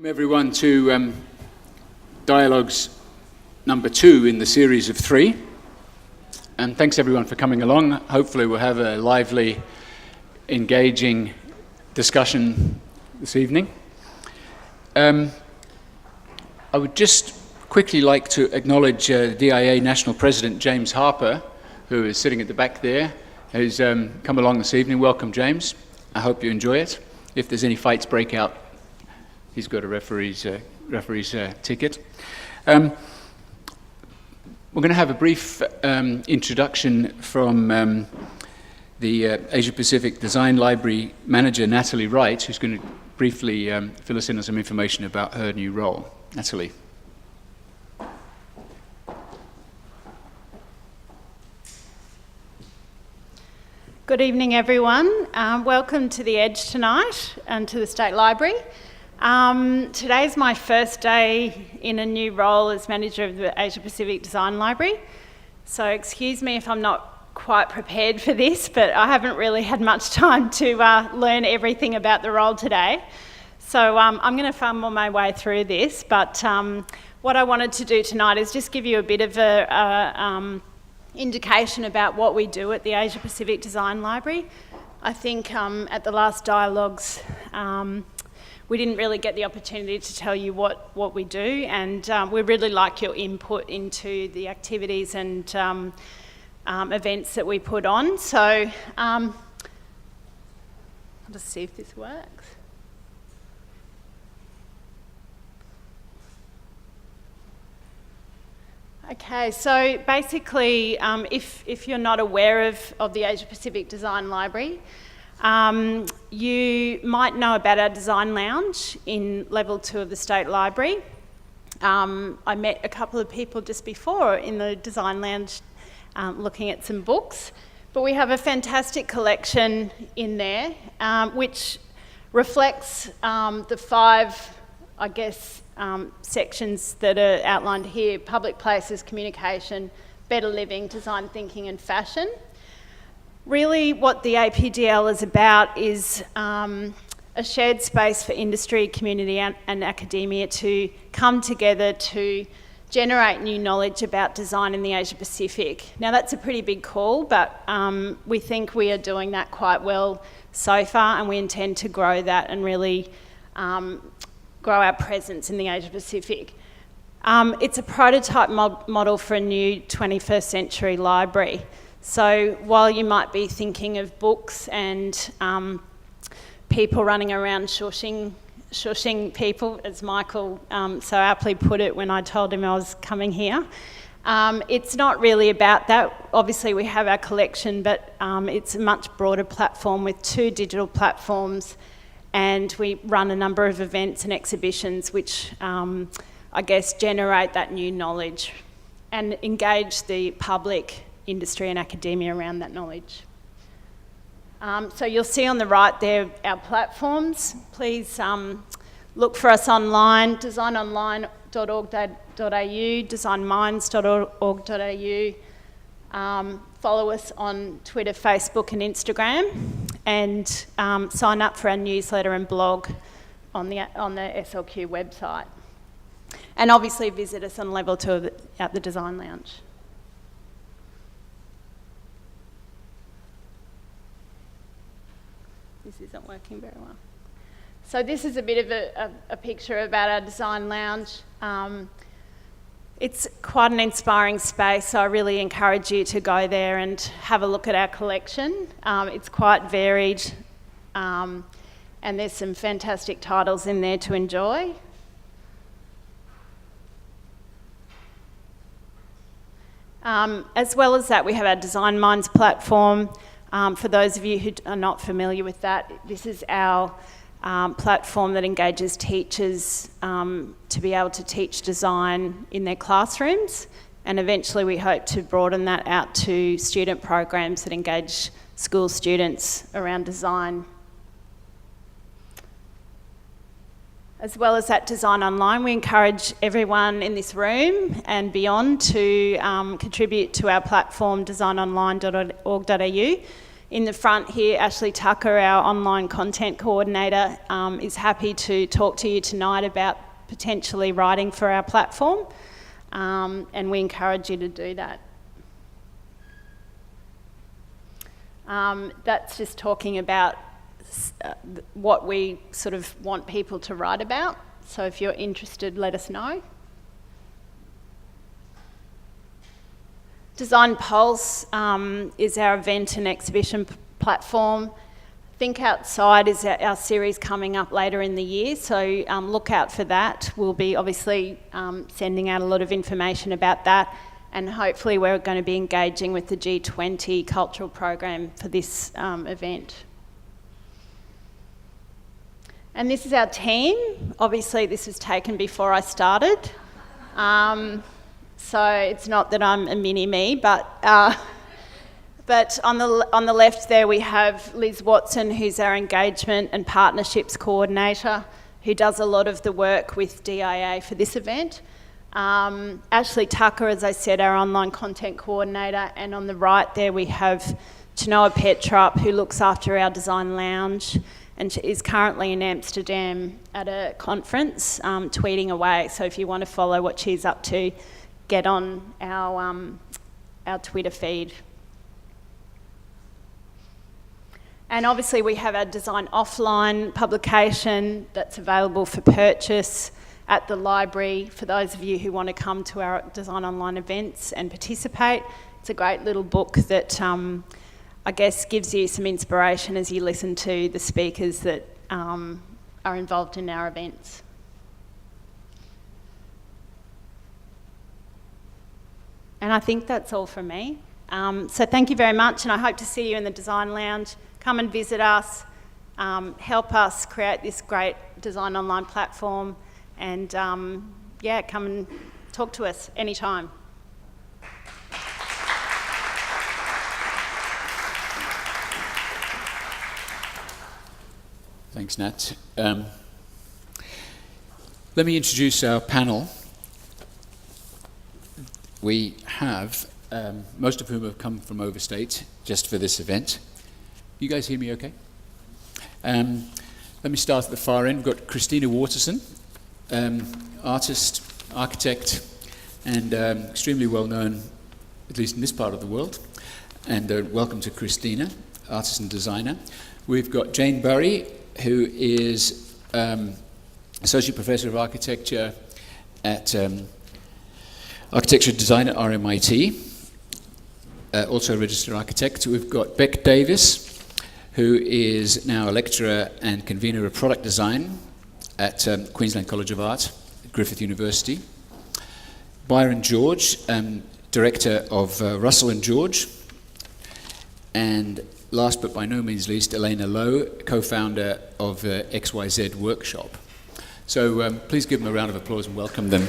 Welcome everyone to Dialogues number 2 in the series of 3. And thanks everyone for coming along. Hopefully we'll have a lively, engaging discussion this evening. I would just quickly like to acknowledge DIA National President James Harper, who is sitting at the back there, who's come along this evening. Welcome, James. I hope you enjoy it. If there's any fights break out, he's got a referee's ticket. We're going to have a brief introduction from the Asia Pacific Design Library manager, Natalie Wright, who's going to briefly fill us in on some information about her new role. Natalie. Good evening, everyone. Welcome to the Edge tonight and to the State Library. Today's my first day in a new role as manager of the Asia Pacific Design Library. So excuse me if I'm not quite prepared for this, but I haven't really had much time to learn everything about the role today. So I'm going to fumble my way through this, but what I wanted to do tonight is just give you a bit of a indication about what we do at the Asia Pacific Design Library. I think at the last Dialogues, we didn't really get the opportunity to tell you what we do, and we really like your input into the activities and events that we put on. So I'll just see if this works. Okay, so basically, if you're not aware of the Asia Pacific Design Library, you might know about our Design Lounge in level 2 of the State Library. I met a couple of people just before in the Design Lounge looking at some books, but we have a fantastic collection in there which reflects the 5, I guess, sections that are outlined here: public places, communication, better living, design thinking and fashion. Really what the APDL is about is a shared space for industry, community and academia to come together to generate new knowledge about design in the Asia Pacific. Now that's a pretty big call, but we think we are doing that quite well so far, and we intend to grow that and really grow our presence in the Asia Pacific. It's a prototype model for a new 21st century library. So while you might be thinking of books and people running around shushing people, as Michael so aptly put it when I told him I was coming here, it's not really about that. Obviously we have our collection, but it's a much broader platform with 2 digital platforms, and we run a number of events and exhibitions which I guess generate that new knowledge and engage the public, industry and academia around that knowledge. So you'll see on the right there our platforms. Please look for us online, designonline.org.au, designminds.org.au. Follow us on Twitter, Facebook and Instagram, and sign up for our newsletter and blog on the SLQ website. And obviously visit us on level 2 at the Design Lounge. This isn't working very well. So this is a bit of a picture about our Design Lounge. It's quite an inspiring space, so I really encourage you to go there and have a look at our collection. It's quite varied, and there's some fantastic titles in there to enjoy. As well as that, we have our Design Minds platform. For those of you who are not familiar with that, this is our platform that engages teachers to be able to teach design in their classrooms, and eventually we hope to broaden that out to student programs that engage school students around design. As well as that Design Online, we encourage everyone in this room and beyond to contribute to our platform designonline.org.au. In the front here, Ashley Tucker, our online content coordinator, is happy to talk to you tonight about potentially writing for our platform, and we encourage you to do that. That's just talking about what we sort of want people to write about. So if you're interested, let us know. Design Pulse is our event and exhibition platform. Think Outside is our series coming up later in the year, so look out for that. We'll be obviously sending out a lot of information about that, and hopefully we're going to be engaging with the G20 cultural program for this event. And this is our team. Obviously this was taken before I started. So it's not that I'm a mini-me, but on the left there we have Liz Watson, who's our engagement and partnerships coordinator, who does a lot of the work with DIA for this event. Ashley Tucker, as I said, our online content coordinator, and on the right there we have Genoa Petrup, who looks after our design lounge, and she is currently in Amsterdam at a conference, tweeting away. So if you want to follow what she's up to, get on our Twitter feed. And obviously we have our Design Offline publication that's available for purchase at the library for those of you who want to come to our Design Online events and participate. It's a great little book that I guess gives you some inspiration as you listen to the speakers that are involved in our events. And I think that's all from me. So thank you very much, and I hope to see you in the Design Lounge. Come and visit us, help us create this great Design Online platform, and yeah, come and talk to us anytime. Thanks, Nat. Let me introduce our panel. We have, most of whom have come from overstate just for this event. You guys hear me okay? Let me start at the far end. We've got Christina Waterson, artist, architect, and extremely well known, at least in this part of the world. And welcome to Christina, artist and designer. We've got Jane Burry, who is Associate Professor of Architecture at Architecture Design at RMIT, also a registered architect. We've got Beck Davis, who is now a lecturer and convener of product design at Queensland College of Art, Griffith University. Byron George, director of Russell and George. And last but by no means least, Elena Lowe, co-founder of XYZ Workshop. So please give them a round of applause and welcome them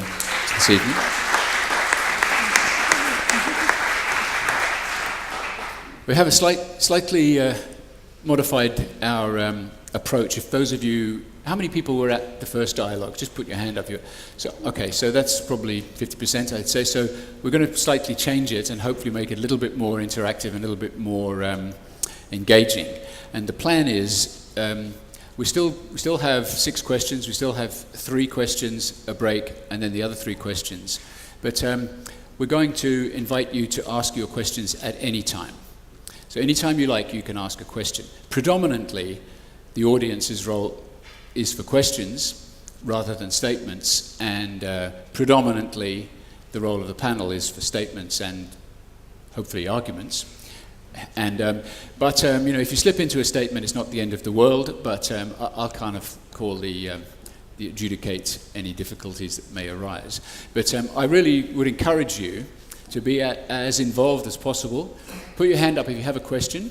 this evening. We have a slightly modified our approach. If those of you, how many people were at the first dialogue? Just put your hand up here. So, okay, so that's probably 50%, I'd say. So we're going to slightly change it and hopefully make it a little bit more interactive and a little bit more engaging. And the plan is we still have 6 questions. We still have 3 questions, a break, and then the other 3 questions. But we're going to invite you to ask your questions at any time. So anytime you like, you can ask a question. Predominantly, the audience's role is for questions rather than statements, and predominantly, the role of the panel is for statements and hopefully arguments. And but you know, if you slip into a statement, it's not the end of the world. But I'll kind of call the adjudicate any difficulties that may arise. But I really would encourage you to be as involved as possible. Put your hand up if you have a question.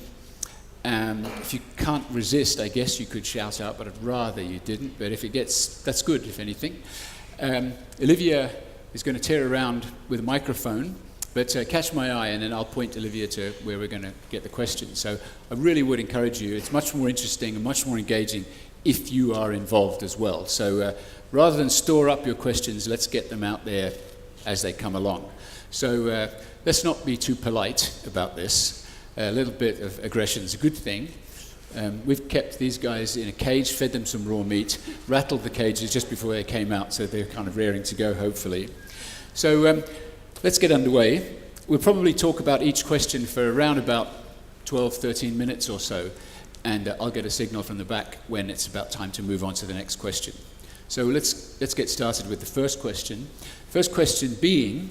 If you can't resist, I guess you could shout out, but I'd rather you didn't. But if it gets, that's good, if anything. Olivia is going to tear around with a microphone, but catch my eye, and then I'll point Olivia to where we're going to get the questions. So I really would encourage you. It's much more interesting and much more engaging if you are involved as well. So rather than store up your questions, let's get them out there as they come along. So let's not be too polite about this. A little bit of aggression is a good thing. We've kept these guys in a cage, fed them some raw meat, rattled the cages just before they came out, so they're kind of raring to go, hopefully. So let's get underway. We'll probably talk about each question for around about 12, 13 minutes or so, and I'll get a signal from the back when it's about time to move on to the next question. So let's get started with the first question. First question being,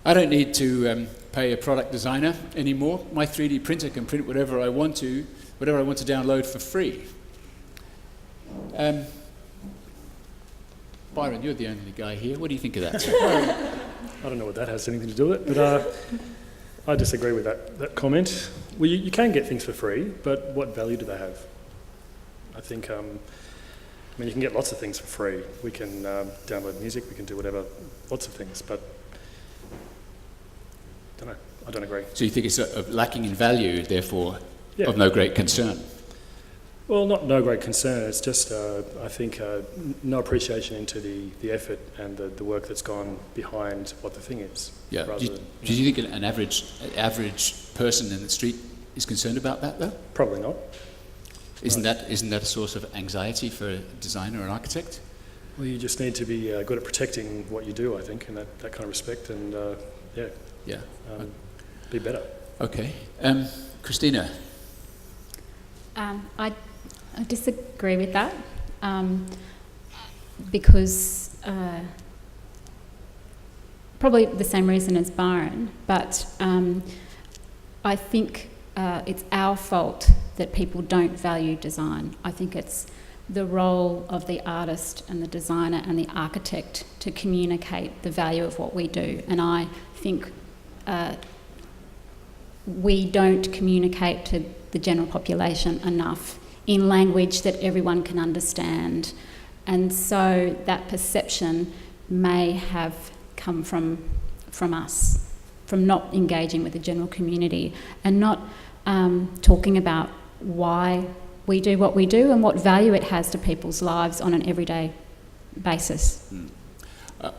I don't need to pay a product designer anymore. My 3D printer can print whatever I want to download for free. Byron, you're the only guy here. What do you think of that? I don't know what that has anything to do with it, but I disagree with that comment. Well, you can get things for free, but what value do they have? I think, you can get lots of things for free. We can download music, we can do whatever, lots of things, but I don't agree. So you think it's lacking in value, therefore, Yeah. of no great concern? Well, not no great concern. It's just, I think, no appreciation into the effort and the work that's gone behind what the thing is. Yeah. Do you think an average person in the street is concerned about that, though? Probably not. Isn't that a source of anxiety for a designer or an architect? Well, you just need to be good at protecting what you do, I think, in that kind of respect, and be better. Okay. Christina? I disagree with that because probably the same reason as Byron, but I think it's our fault that people don't value design. I think it's the role of the artist and the designer and the architect to communicate the value of what we do, and I think we don't communicate to the general population enough in language that everyone can understand, and so that perception may have come from us, from not engaging with the general community and not talking about why we do what we do and what value it has to people's lives on an everyday basis.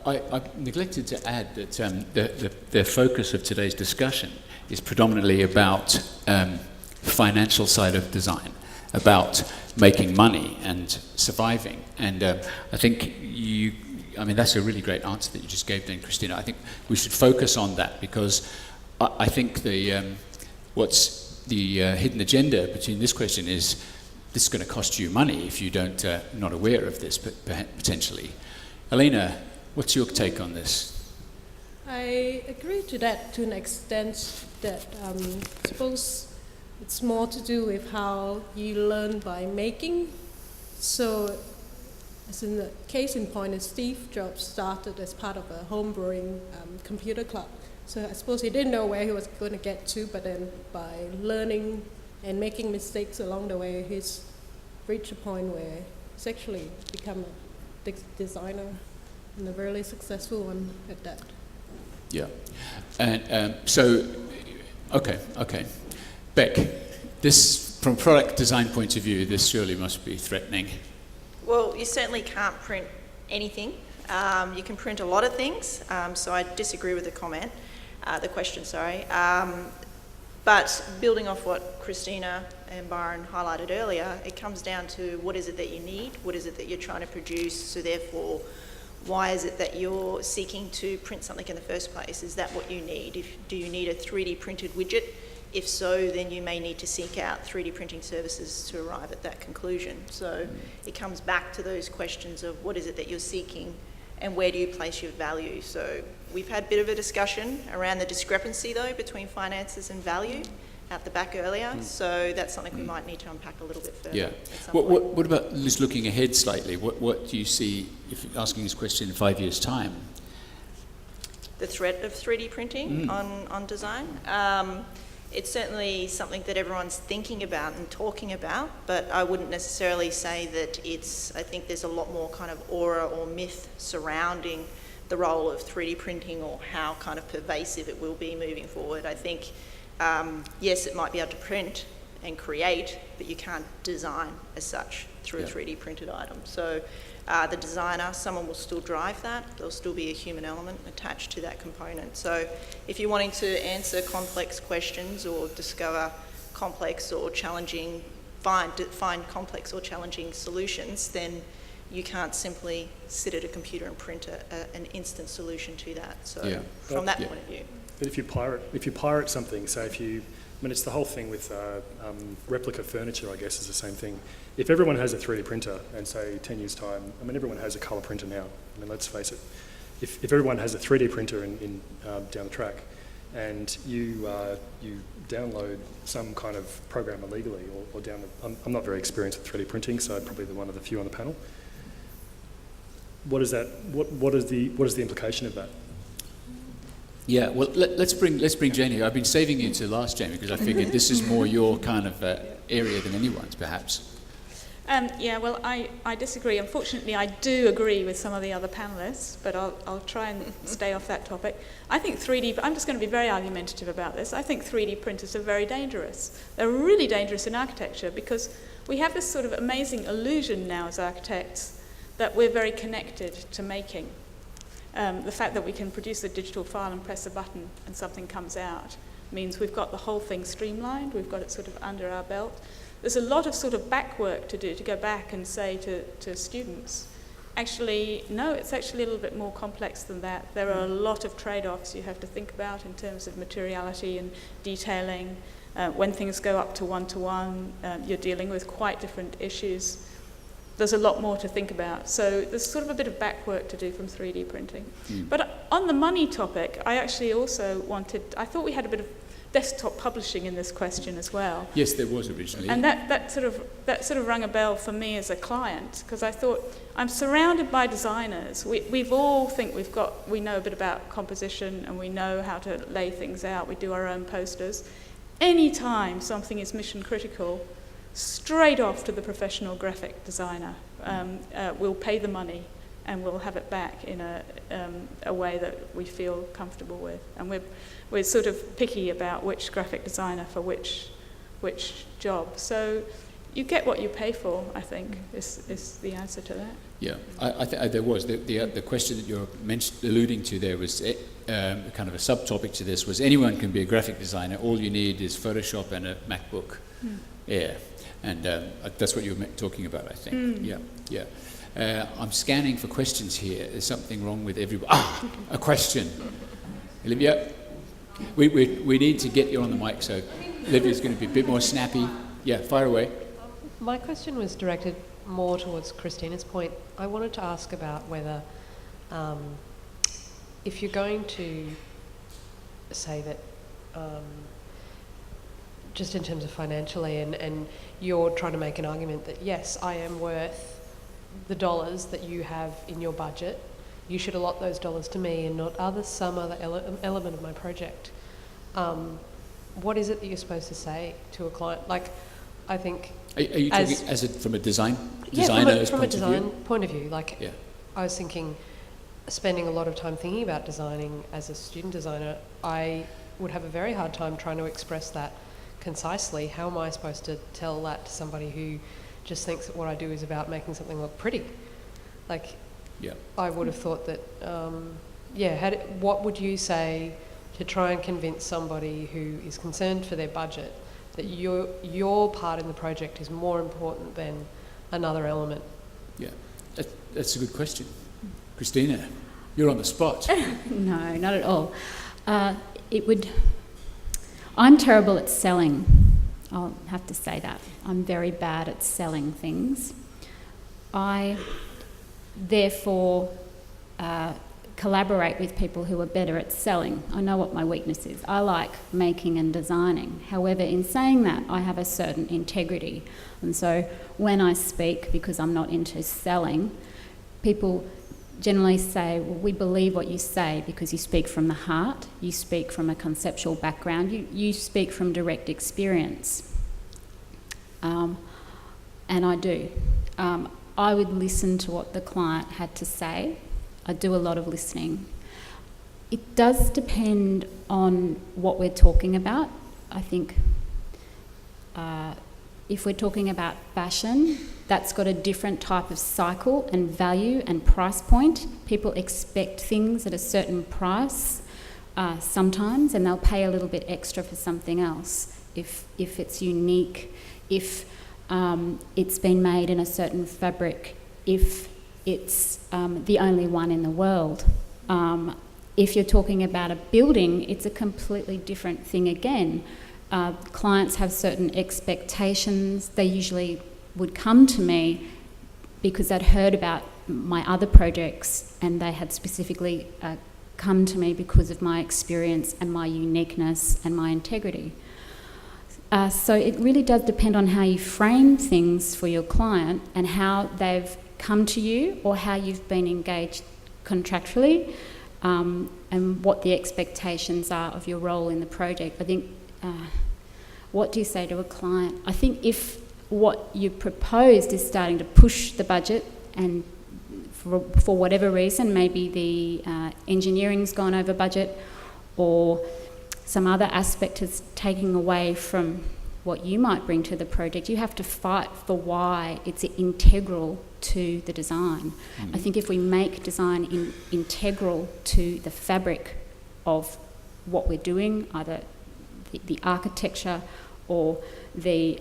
I neglected to add that the focus of today's discussion is predominantly about financial side of design, about making money and surviving. And I think that's a really great answer that you just gave then, Christina. I think we should focus on that because I think what's the hidden agenda between this question is this is going to cost you money if you not aware of this, potentially. Elena, what's your take on this? I agree to that to an extent that I suppose it's more to do with how you learn by making. So, as in the case in point, is Steve Jobs started as part of a homebrewing computer club. So I suppose he didn't know where he was going to get to, but then by learning and making mistakes along the way, he's reached a point where he's actually become a designer and a really successful one at that. Yeah. And okay. Beck, this, from a product design point of view, this surely must be threatening. Well, you certainly can't print anything. You can print a lot of things, so I disagree with the question. But building off what Christina and Byron highlighted earlier, it comes down to what is it that you need, what is it that you're trying to produce, so therefore why is it that you're seeking to print something in the first place? Is that what you need? Do you need a 3D printed widget? If so, then you may need to seek out 3D printing services to arrive at that conclusion. So it comes back to those questions of what is it that you're seeking and where do you place your value? So we've had a bit of a discussion around the discrepancy, though, between finances and value at the back earlier. So that's something we might need to unpack a little bit further. Yeah. What about just looking ahead slightly? What do you see, if you're asking this question in 5 years' time? The threat of 3D printing on design? It's certainly something that everyone's thinking about and talking about, but I wouldn't necessarily say that I think there's a lot more kind of aura or myth surrounding the role of 3D printing or how kind of pervasive it will be moving forward. I think, yes, it might be able to print and create, but you can't design as such through a 3D printed item. So the designer, someone will still drive that. There'll still be a human element attached to that component. So if you're wanting to answer complex questions or discover complex or challenging, find complex or challenging solutions, then you can't simply sit at a computer and print an instant solution to that. So from that point of view. But if you pirate something, so it's the whole thing with replica furniture, I guess, is the same thing. If everyone has a 3D printer and say 10 years time, everyone has a colour printer now. Let's face it. If everyone has a 3D printer in down the track, and you download some kind of program illegally, or I'm not very experienced with 3D printing, so I'm probably one of the few on the panel. What is that? What is the implication of that? Yeah, well, let's bring Jamie. I've been saving you to last, Jamie, because I figured this is more your kind of area than anyone's, perhaps. Well, I disagree. Unfortunately, I do agree with some of the other panellists, but I'll try and stay off that topic. I think 3D, I'm just going to be very argumentative about this. I think 3D printers are very dangerous. They're really dangerous in architecture because we have this sort of amazing illusion now as architects that we're very connected to making. The fact that we can produce a digital file and press a button and something comes out means we've got the whole thing streamlined, we've got it sort of under our belt. There's a lot of sort of back work to do, to go back and say to students, actually, no, it's actually a little bit more complex than that. There are a lot of trade-offs you have to think about in terms of materiality and detailing. When things go up to one-to-one, you're dealing with quite different issues. There's a lot more to think about. So there's sort of a bit of back work to do from 3D printing. But on the money topic, I actually also I thought we had a bit of desktop publishing in this question as well. Yes, there was originally. And that sort of rang a bell for me as a client, because I thought, I'm surrounded by designers. We know a bit about composition and we know how to lay things out. We do our own posters. Anytime something is mission critical, straight off to the professional graphic designer. We'll pay the money and we'll have it back in a way that we feel comfortable with. And we're sort of picky about which graphic designer for which job. So you get what you pay for, I think, is the answer to that. Yeah, I think there was. The question that you're alluding to there was kind of a subtopic to this, was anyone can be a graphic designer. All you need is Photoshop and a MacBook. Yeah. And that's what you were talking about, I think. Yeah. I'm scanning for questions here. There's something wrong with everybody. A question. Olivia, we need to get you on the mic, so Olivia's going to be a bit more snappy. Yeah, fire away. My question was directed more towards Christina's point. I wanted to ask about whether, if you're going to say that, just in terms of financially, and you're trying to make an argument that, yes, I am worth the dollars that you have in your budget, you should allot those dollars to me and not some other element of my project. What is it that you're supposed to say to a client? Like, I think... Are you talking from a designer from a design point of view. Like, yeah. I was spending a lot of time thinking about designing as a student designer. I would have a very hard time trying to express that concisely. How am I supposed to tell that to somebody who just thinks that what I do is about making something look pretty? Like, yeah. I would have thought that, what would you say to try and convince somebody who is concerned for their budget that your part in the project is more important than another element? Yeah, that's a good question. Christina, you're on the spot. No, not at all. I'm terrible at selling. I'll have to say that. I'm very bad at selling things. I, therefore, collaborate with people who are better at selling. I know what my weakness is. I like making and designing. However, in saying that, I have a certain integrity. And so when I speak, because I'm not into selling, people generally say, well, we believe what you say because you speak from the heart, you speak from a conceptual background, you speak from direct experience. And I do. I would listen to what the client had to say. I do a lot of listening. It does depend on what we're talking about. I think if we're talking about fashion, That's got a different type of cycle and value and price point. People expect things at a certain price sometimes, and they'll pay a little bit extra for something else if it's unique, if it's been made in a certain fabric, if it's the only one in the world. If you're talking about a building, it's a completely different thing again. Clients have certain expectations. They usually would come to me because they'd heard about my other projects, and they had specifically come to me because of my experience and my uniqueness and my integrity. So it really does depend on how you frame things for your client and how they've come to you or how you've been engaged contractually, and what the expectations are of your role in the project. I think, what do you say to a client? I think if what you proposed is starting to push the budget, and for whatever reason, maybe the engineering's gone over budget, or some other aspect is taking away from what you might bring to the project, you have to fight for why it's integral to the design. I think if we make design integral to the fabric of what we're doing, either the architecture or the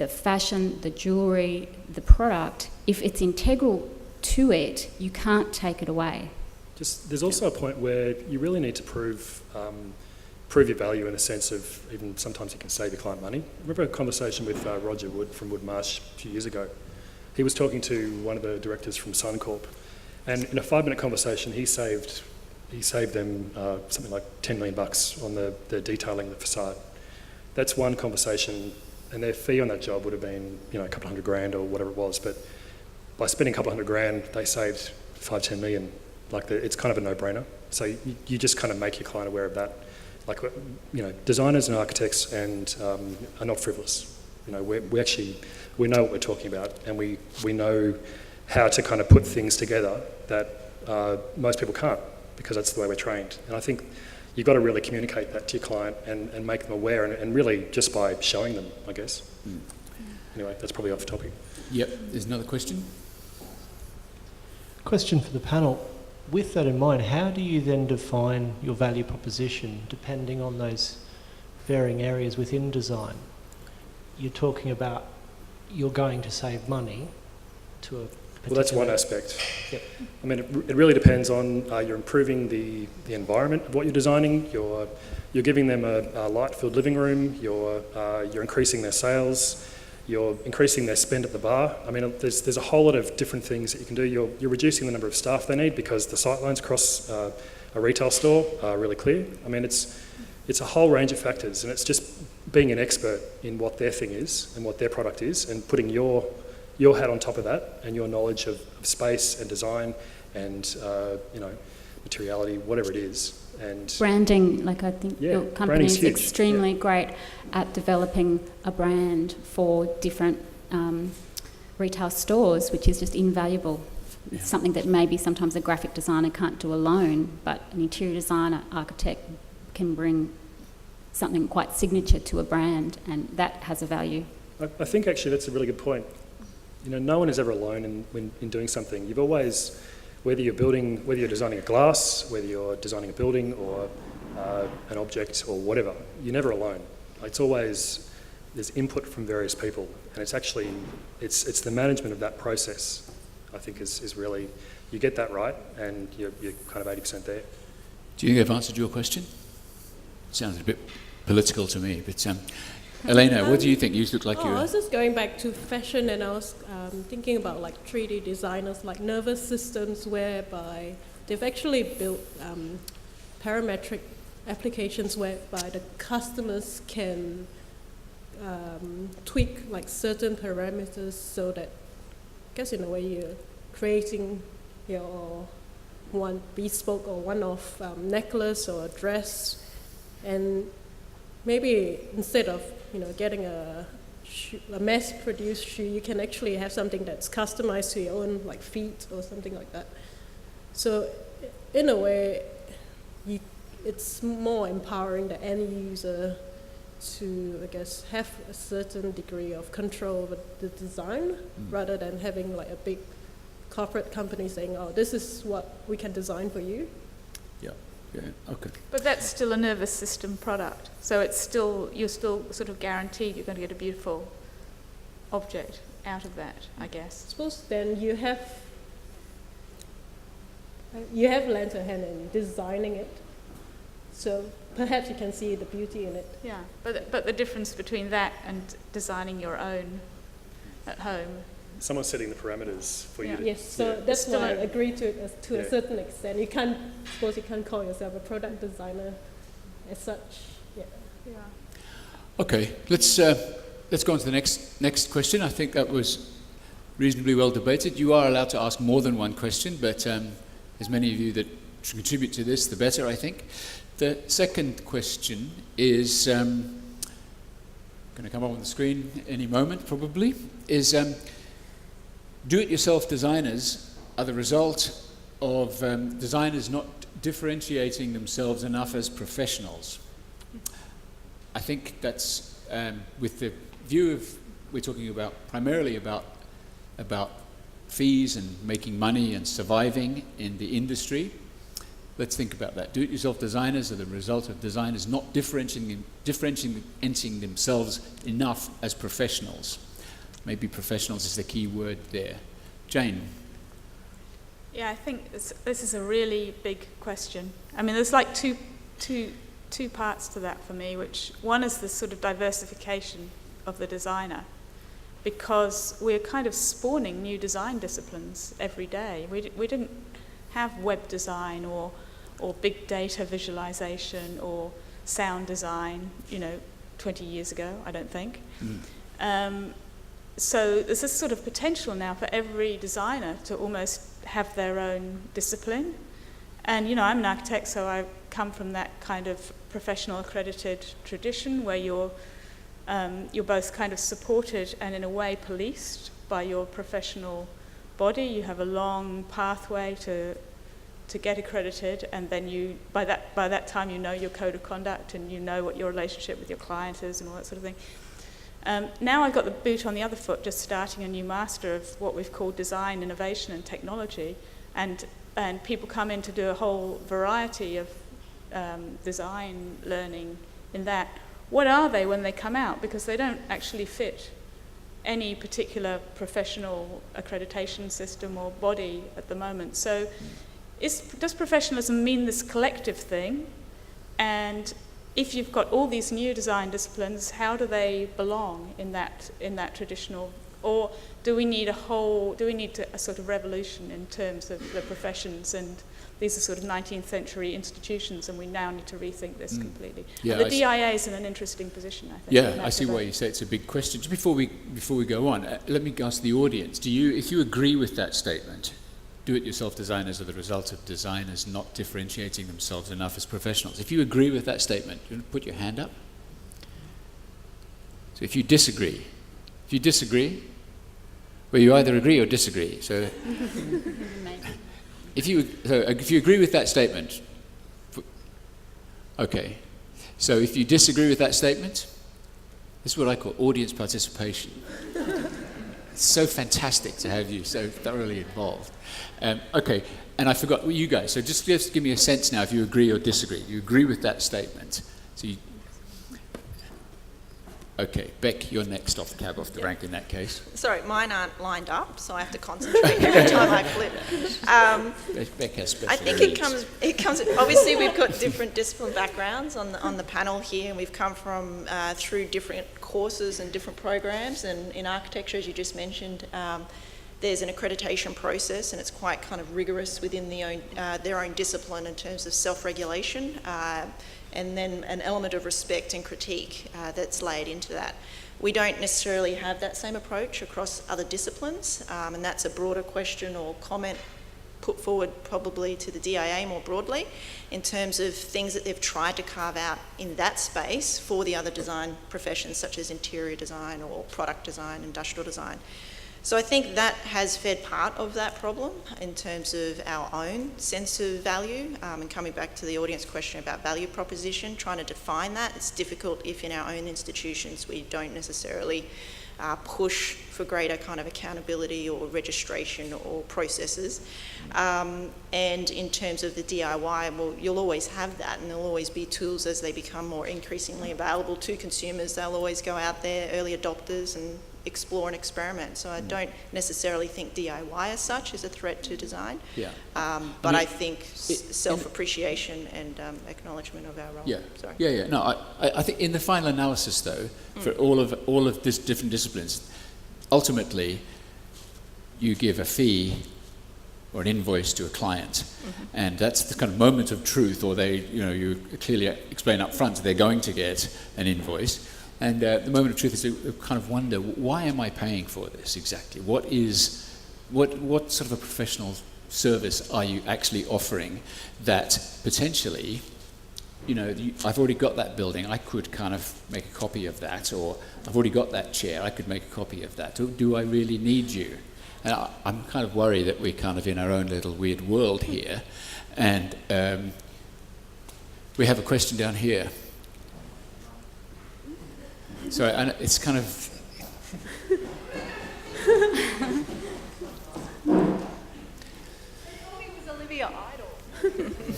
fashion, the jewellery, the product, if it's integral to it, you can't take it away. There's also a point where you really need to prove your value in the sense of even sometimes you can save your client money. I remember a conversation with Roger Wood from Woodmarsh a few years ago. He was talking to one of the directors from Suncorp, and in a 5-minute conversation he saved them something like $10 million on the detailing the facade. That's one conversation, and their fee on that job would have been, a couple $100,000 or whatever it was, but by spending a couple $100,000 they saved $5-10 million. It's kind of a no-brainer. So you just kind of make your client aware of that. Designers and architects are not frivolous. We know what we're talking about, and we know how to kind of put things together that most people can't, because that's the way we're trained. And I think you've got to really communicate that to your client and make them aware, and really just by showing them, I guess. Anyway, that's probably off topic. Yep, there's another question. Question for the panel. With that in mind, how do you then define your value proposition depending on those varying areas within design? You're talking about you're going to save money to a particular... Well, that's one aspect. Yep. I mean, it really depends on you're improving the environment of what you're designing. You're giving them a light-filled living room. You're increasing their sales. You're increasing their spend at the bar. I mean, there's a whole lot of different things that you can do. You're reducing the number of staff they need because the sight lines across a retail store are really clear. I mean, it's a whole range of factors, and it's just being an expert in what their thing is and what their product is, and putting your hat on top of that, and your knowledge of space and design and materiality, whatever it is. And branding, I think your company is extremely great at developing a brand for different retail stores, which is just invaluable. Yeah. It's something that maybe sometimes a graphic designer can't do alone, but an interior designer, architect can bring something quite signature to a brand, and that has a value. I think actually that's a really good point. No one is ever alone in doing something. You've always... Whether you're designing a glass, whether you're designing a building or an object or whatever, you're never alone. It's always, there's input from various people, and it's actually, it's the management of that process, I think is really, you get that right and you're kind of 80% there. Do you think I've answered your question? Sounds a bit political to me, but Elena, what do you think? You look like you're... I was just going back to fashion, and I was thinking about 3D designers, nervous systems whereby they've actually built parametric applications whereby the customers can tweak certain parameters so that, I guess in a way, you're creating your one bespoke or one-off necklace or a dress, and maybe instead of getting a mass-produced shoe, you can actually have something that's customized to your own feet or something like that. So in a way, it's more empowering the end user to, I guess, have a certain degree of control over the design rather than having like a big corporate company saying, oh, this is what we can design for you. Yeah, okay. But that's still a nervous system product. So it's still, you're still sort of guaranteed you're going to get a beautiful object out of that, I guess. I suppose then you have lent a hand in designing it. So perhaps you can see the beauty in it. Yeah, but the difference between that and designing your own at home. Someone's setting the parameters for you. Yes, so that's Still why I a- agree to it to a certain extent. You can't call yourself a product designer as such. Yeah. Okay, let's go on to the next question. I think that was reasonably well debated. You are allowed to ask more than one question, but as many of you that should contribute to this, the better, I think. The second question is going to come up on the screen any moment, probably. Is do-it-yourself designers are the result of designers not differentiating themselves enough as professionals. I think that's with the view of, we're talking about primarily about fees and making money and surviving in the industry. Let's think about that. Do-it-yourself designers are the result of designers not differentiating themselves enough as professionals. Maybe professionals is the key word there. Jane? Yeah, I think this is a really big question. I mean, there's like two parts to that for me, which one is the sort of diversification of the designer, because we're kind of spawning new design disciplines every day. We didn't have web design or big data visualization or sound design, 20 years ago, I don't think. So there's this sort of potential now for every designer to almost have their own discipline. And, I'm an architect, so I come from that kind of professional accredited tradition where you're both kind of supported and in a way policed by your professional body. You have a long pathway to get accredited, and then by that time you know your code of conduct and you know what your relationship with your client is and all that sort of thing. Now I've got the boot on the other foot, just starting a new master of what we've called design, innovation and technology, and people come in to do a whole variety of design learning in that. What are they when they come out? Because they don't actually fit any particular professional accreditation system or body at the moment. So does professionalism mean this collective thing? And if you've got all these new design disciplines, how do they belong in that traditional? Or do we need a sort of revolution in terms of the professions? And these are sort of 19th century institutions, and we now need to rethink this completely. Yeah, the DIA is in an interesting position, I think. Yeah, I see why you say it's a big question. Just before we go on, let me ask the audience: if you agree with that statement, do-it-yourself designers are the result of designers not differentiating themselves enough as professionals. If you agree with that statement, you want to put your hand up? So if you disagree, well, you either agree or disagree. So if you agree with that statement, okay. So if you disagree with that statement, this is what I call audience participation. It's so fantastic to have you so thoroughly involved. Okay, and I forgot you guys. So just give me a sense now if you agree or disagree. You agree with that statement. So okay, Beck, you're next off the rank in that case. Sorry, mine aren't lined up, so I have to concentrate every time I flip. Beck has special I think needs. it comes. Obviously, we've got different discipline backgrounds on the panel here, and we've come from through different courses and different programs. And in architecture, as you just mentioned, there's an accreditation process, and it's quite kind of rigorous within their own discipline in terms of self-regulation. And then an element of respect and critique that's laid into that. We don't necessarily have that same approach across other disciplines, and that's a broader question or comment put forward probably to the DIA more broadly in terms of things that they've tried to carve out in that space for the other design professions such as interior design or product design, industrial design. So I think that has fed part of that problem in terms of our own sense of value. And coming back to the audience question about value proposition, trying to define that, it's difficult if in our own institutions we don't necessarily push for greater kind of accountability or registration or processes. And in terms of the DIY, well, you'll always have that, and there'll always be tools as they become more increasingly available to consumers. They'll always go out there, early adopters, and explore and experiment. So I don't necessarily think DIY as such is a threat to design. Yeah. But I think self-appreciation and acknowledgement of our role. Yeah. Sorry. Yeah. No, I think in the final analysis, though, for all of these different disciplines, ultimately, you give a fee or an invoice to a client, and that's the kind of moment of truth. Or you clearly explain up front that they're going to get an invoice. And the moment of truth is to kind of wonder, why am I paying for this exactly? What sort of a professional service are you actually offering that potentially, I've already got that building, I could kind of make a copy of that, or I've already got that chair, I could make a copy of that. Do I really need you? And I'm kind of worried that we're kind of in our own little weird world here. And we have a question down here. Sorry, and it's kind of...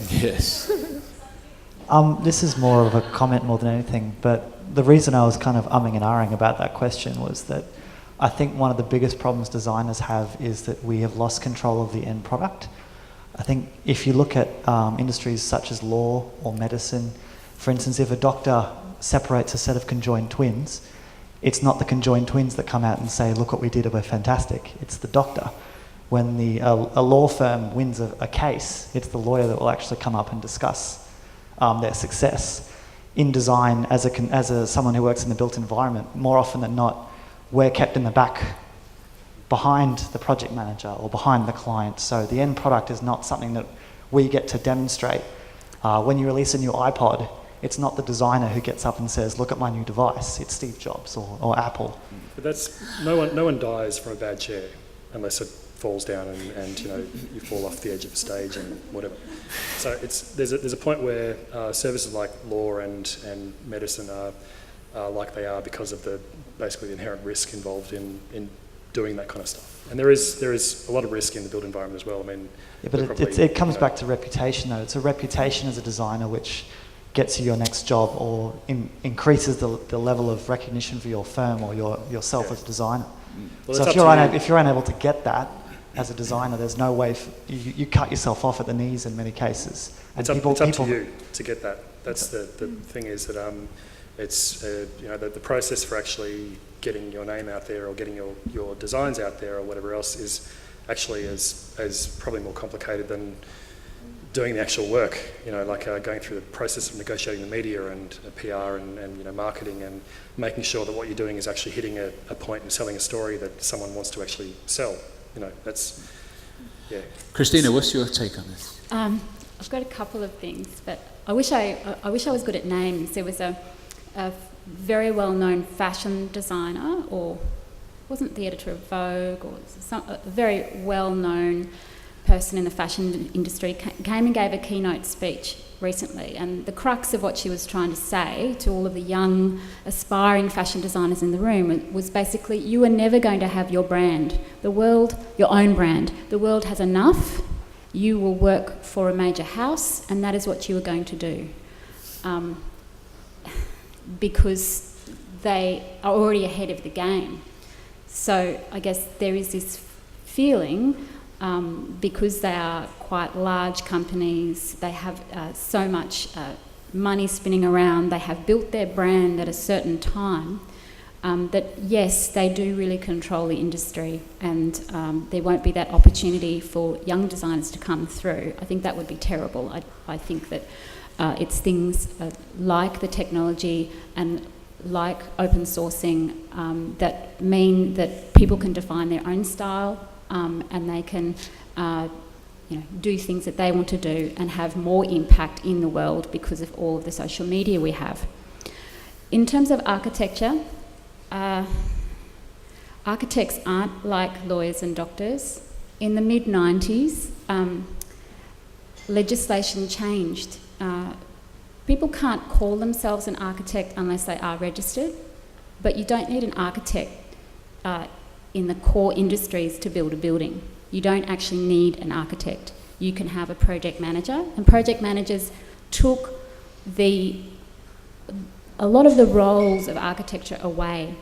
Yes. This is more of a comment more than anything, but the reason I was kind of umming and ahhing about that question was that I think one of the biggest problems designers have is that we have lost control of the end product. I think if you look at industries such as law or medicine, for instance, if a doctor separates a set of conjoined twins, it's not the conjoined twins that come out and say, look what we did, we're fantastic. It's the doctor. When a law firm wins a case, it's the lawyer that will actually come up and discuss their success. In design, as someone who works in the built environment, more often than not, we're kept in the back behind the project manager or behind the client. So the end product is not something that we get to demonstrate. When you release a new iPod, it's not the designer who gets up and says, look at my new device. It's Steve Jobs or Apple. But no one dies from a bad chair unless it falls down and you fall off the edge of a stage and whatever. So there's a point where services like law and medicine are like they are because of basically the inherent risk involved in doing that kind of stuff. And there is a lot of risk in the built environment as well. I mean, yeah, but it comes back to reputation though. It's a reputation as a designer which gets you your next job or increases the level of recognition for your firm or yourself as a designer. Well, so if you're unable to get that as a designer, there's no way you cut yourself off at the knees in many cases. And it's up to you to get that. That's the thing is that it's the process for actually getting your name out there or getting your designs out there or whatever else is actually as probably more complicated than doing the actual work, like going through the process of negotiating the media and PR and marketing and making sure that what you're doing is actually hitting a point and selling a story that someone wants to actually sell. That's, yeah. Christina, what's your take on this? I've got a couple of things, but I wish I was good at names. There was a very well-known fashion designer, or wasn't the editor of Vogue, or a very well-known person in the fashion industry came and gave a keynote speech recently, and the crux of what she was trying to say to all of the young aspiring fashion designers in the room was basically, you are never going to have your brand, your own brand. The world has enough. You will work for a major house, and that is what you are going to do, because they are already ahead of the game. So I guess there is this feeling, because they are quite large companies, they have so much money spinning around, they have built their brand at a certain time, that yes, they do really control the industry, and there won't be that opportunity for young designers to come through. I think that would be terrible. I think that it's things like the technology and like open sourcing that mean that people can define their own style, and they can do things that they want to do and have more impact in the world because of all of the social media we have. In terms of architecture, architects aren't like lawyers and doctors. In the mid-90s, legislation changed. People can't call themselves an architect unless they are registered, but you don't need an architect in the core industries to build a building. You don't actually need an architect. You can have a project manager, and project managers took a lot of the roles of architecture away.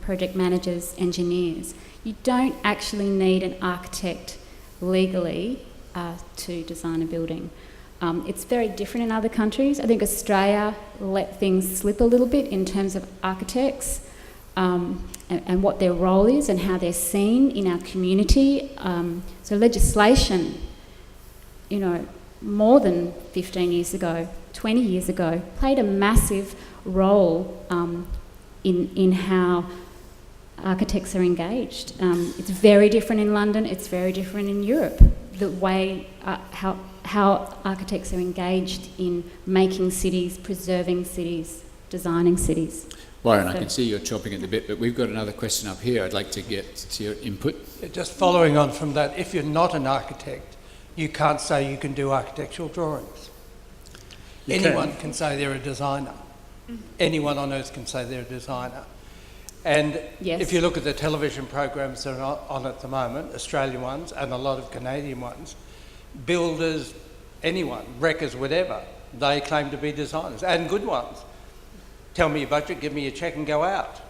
Project managers, engineers. You don't actually need an architect legally to design a building. It's very different in other countries. I think Australia let things slip a little bit in terms of architects and what their role is and how they're seen in our community. So legislation, more than 15 years ago, 20 years ago, played a massive role in how architects are engaged. It's very different in London, it's very different in Europe, the way how architects are engaged in making cities, preserving cities, designing cities. Byron, I can see you're chomping at the bit, but we've got another question up here. I'd like to get to your input. Just following on from that, if you're not an architect, you can't say you can do architectural drawings. Anyone can say they're a designer. Anyone on earth can say they're a designer. And yes. If you look at the television programs that are on at the moment, Australian ones and a lot of Canadian ones, builders, anyone, wreckers, whatever, they claim to be designers, and good ones. Tell me your budget, give me your cheque and go out.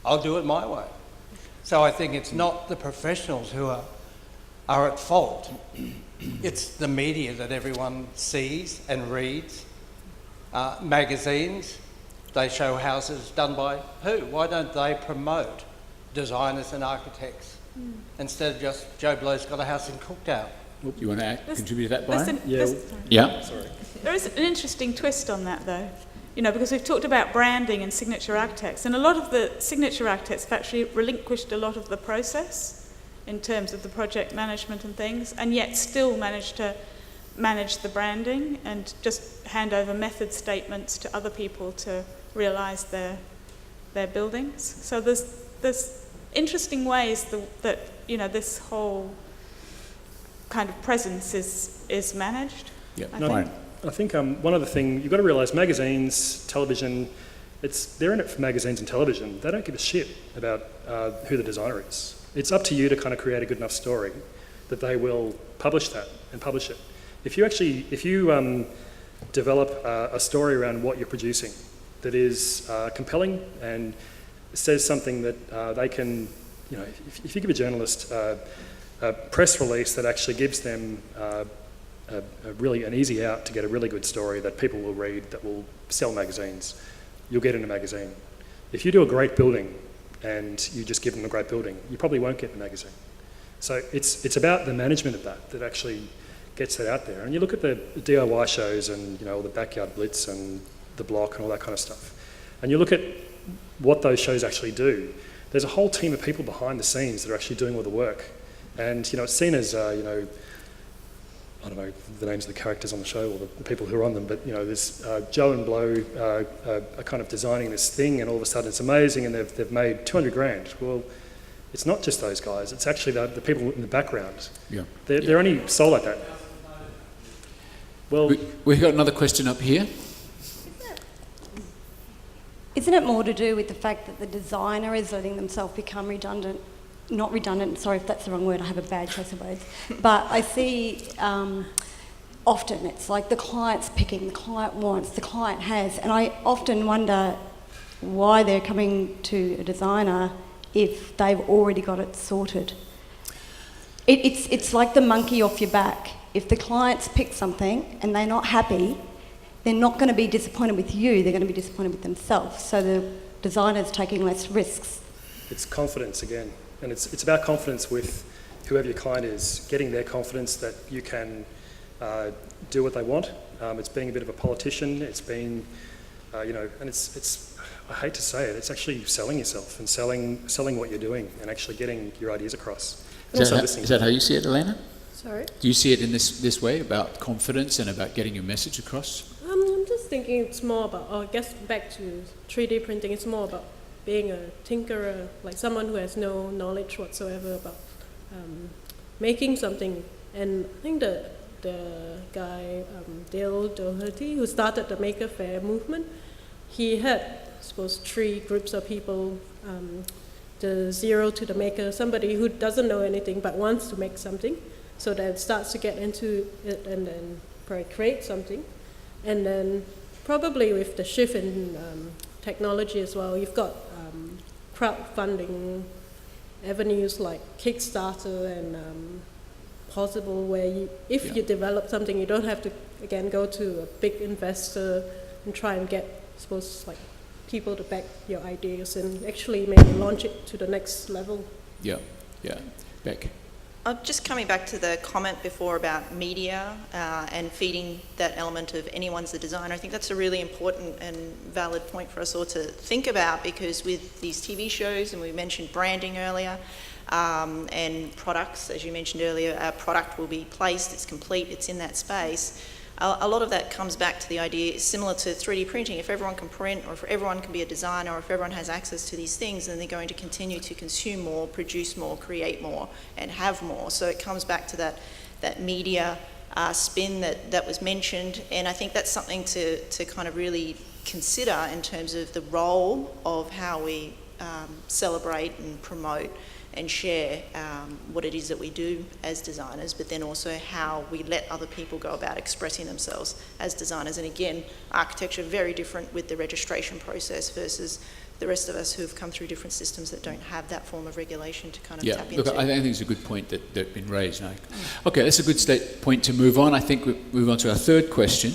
I'll do it my way. So I think it's not the professionals who are at fault. It's the media that everyone sees and reads. Magazines, they show houses done by who? Why don't they promote designers and architects instead of just Joe Blow's got a house in Cooktown? Do you want to contribute to that, Byron? Yeah. Sorry. There is an interesting twist on that, though. Because we've talked about branding and signature architects, and a lot of the signature architects have actually relinquished a lot of the process in terms of the project management and things, and yet still managed to manage the branding and just hand over method statements to other people to realise their buildings. So there's interesting ways that this whole kind of presence is managed. Yeah, I think one other thing, you've got to realise magazines, television, they're in it for magazines and television. They don't give a shit about who the designer is. It's up to you to kind of create a good enough story that they will publish that and publish it. If you develop a story around what you're producing that is compelling and says something that they can, if you give a journalist a press release that actually gives them an easy out to get a really good story that people will read, that will sell magazines, you'll get in a magazine. If you do a great building and you just give them a great building, you probably won't get in a magazine. So it's about the management of that actually gets that out there. And you look at the DIY shows and all the Backyard Blitz and the Block and all that kind of stuff, and you look at what those shows actually do. There's a whole team of people behind the scenes that are actually doing all the work, and it's seen as I don't know the names of the characters on the show or the people who are on them, but there's Joe and Blow are kind of designing this thing, and all of a sudden it's amazing, and they've made 200 grand. Well, it's not just those guys; it's actually the people in the background. Yeah, they're only sold like that. Well, we've got another question up here. Isn't it more to do with the fact that the designer is letting themselves become redundant? Not redundant, sorry if that's the wrong word, I have a bad choice of words. But I see often it's like the client's picking, the client wants, the client has, and I often wonder why they're coming to a designer if they've already got it sorted. It's like the monkey off your back. If the client's picked something and they're not happy, they're not going to be disappointed with you, they're going to be disappointed with themselves. So the designer's taking less risks. It's confidence again. And it's about confidence with whoever your client is, getting their confidence that you can do what they want. It's being a bit of a politician. It's being, and it's I hate to say it, it's actually selling yourself and selling what you're doing and actually getting your ideas across. Is that how you see it, Elena? Sorry? Do you see it in this way, about confidence and about getting your message across? I'm just thinking it's more about, I guess back to 3D printing, it's more about being a tinkerer, like someone who has no knowledge whatsoever about making something. And I think the guy, Dale Doherty, who started the Maker Faire movement, he had, I suppose, 3 groups of people, the zero to the maker, somebody who doesn't know anything but wants to make something, so then starts to get into it and then probably create something. And then probably with the shift in technology as well, you've got crowdfunding avenues like Kickstarter and Possible, where if you develop something, you don't have to, again, go to a big investor and try and get, I suppose, like people to back your ideas and actually maybe launch it to the next level. Yeah. Beck? Just coming back to the comment before about media and feeding that element of anyone's a designer, I think that's a really important and valid point for us all to think about, because with these TV shows, and we mentioned branding earlier, and products, as you mentioned earlier, our product will be placed, it's complete, it's in that space. A lot of that comes back to the idea, similar to 3D printing. If everyone can print, or if everyone can be a designer, or if everyone has access to these things, then they're going to continue to consume more, produce more, create more, and have more. So it comes back to that media spin that was mentioned, and I think that's something to kind of really consider in terms of the role of how we celebrate and promote and share what it is that we do as designers, but then also how we let other people go about expressing themselves as designers. And again, architecture very different with the registration process versus the rest of us who have come through different systems that don't have that form of regulation to kind of tap into. Look, I think it's a good point that's been raised. Okay, that's a good point to move on. I think we move on to our third question,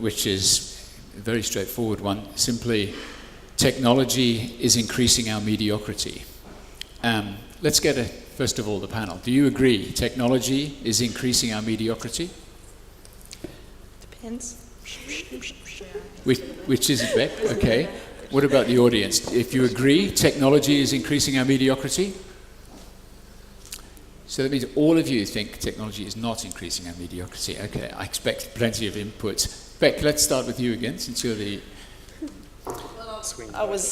which is a very straightforward one. Simply, technology is increasing our mediocrity. Let's get first of all, the panel. Do you agree technology is increasing our mediocrity? Depends. Which is it, Beck? Okay. What about the audience? If you agree technology is increasing our mediocrity? So that means all of you think technology is not increasing our mediocrity. Okay, I expect plenty of input. Beck, let's start with you again, since you're the... I was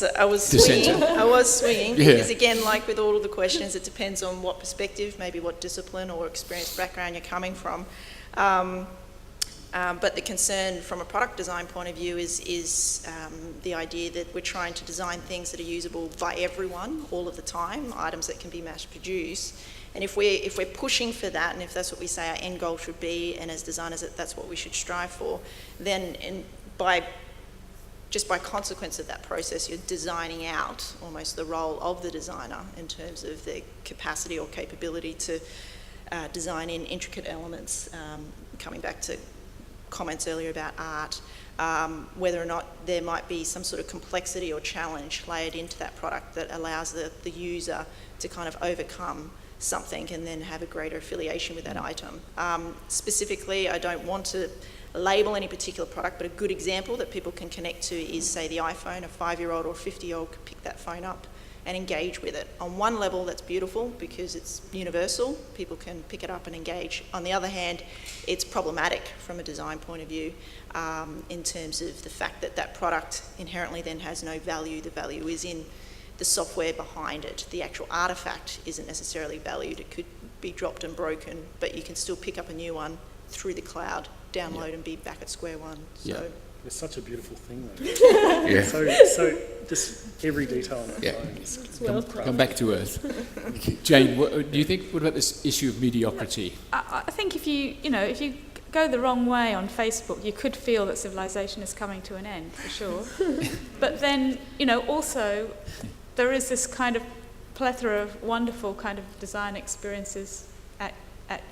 swinging because again, like with all of the questions, it depends on what perspective, maybe what discipline or experience background you're coming from. But the concern from a product design point of view is the idea that we're trying to design things that are usable by everyone all of the time, items that can be mass produced. And if we're pushing for that, and if that's what we say our end goal should be, and as designers that's what we should strive for, then just by consequence of that process, you're designing out almost the role of the designer in terms of their capacity or capability to design in intricate elements. Coming back to comments earlier about art, whether or not there might be some sort of complexity or challenge layered into that product that allows the user to kind of overcome something and then have a greater affiliation with that item. Specifically, I don't want to label any particular product, but a good example that people can connect to is, say, the iPhone. A 5-year-old or a 50-year-old could pick that phone up and engage with it. On one level, that's beautiful because it's universal. People can pick it up and engage. On the other hand, it's problematic from a design point of view in terms of the fact that that product inherently then has no value. The value is in the software behind it. The actual artifact isn't necessarily valued. It could be dropped and broken, but you can still pick up a new one through the cloud, download and be back at square one. So it's such a beautiful thing though. So just every detail on that phone is come back to earth. Jane, what do you think? What about this issue of mediocrity? I think if you go the wrong way on Facebook, you could feel that civilization is coming to an end, for sure. But then, also there is this kind of plethora of wonderful kind of design experiences at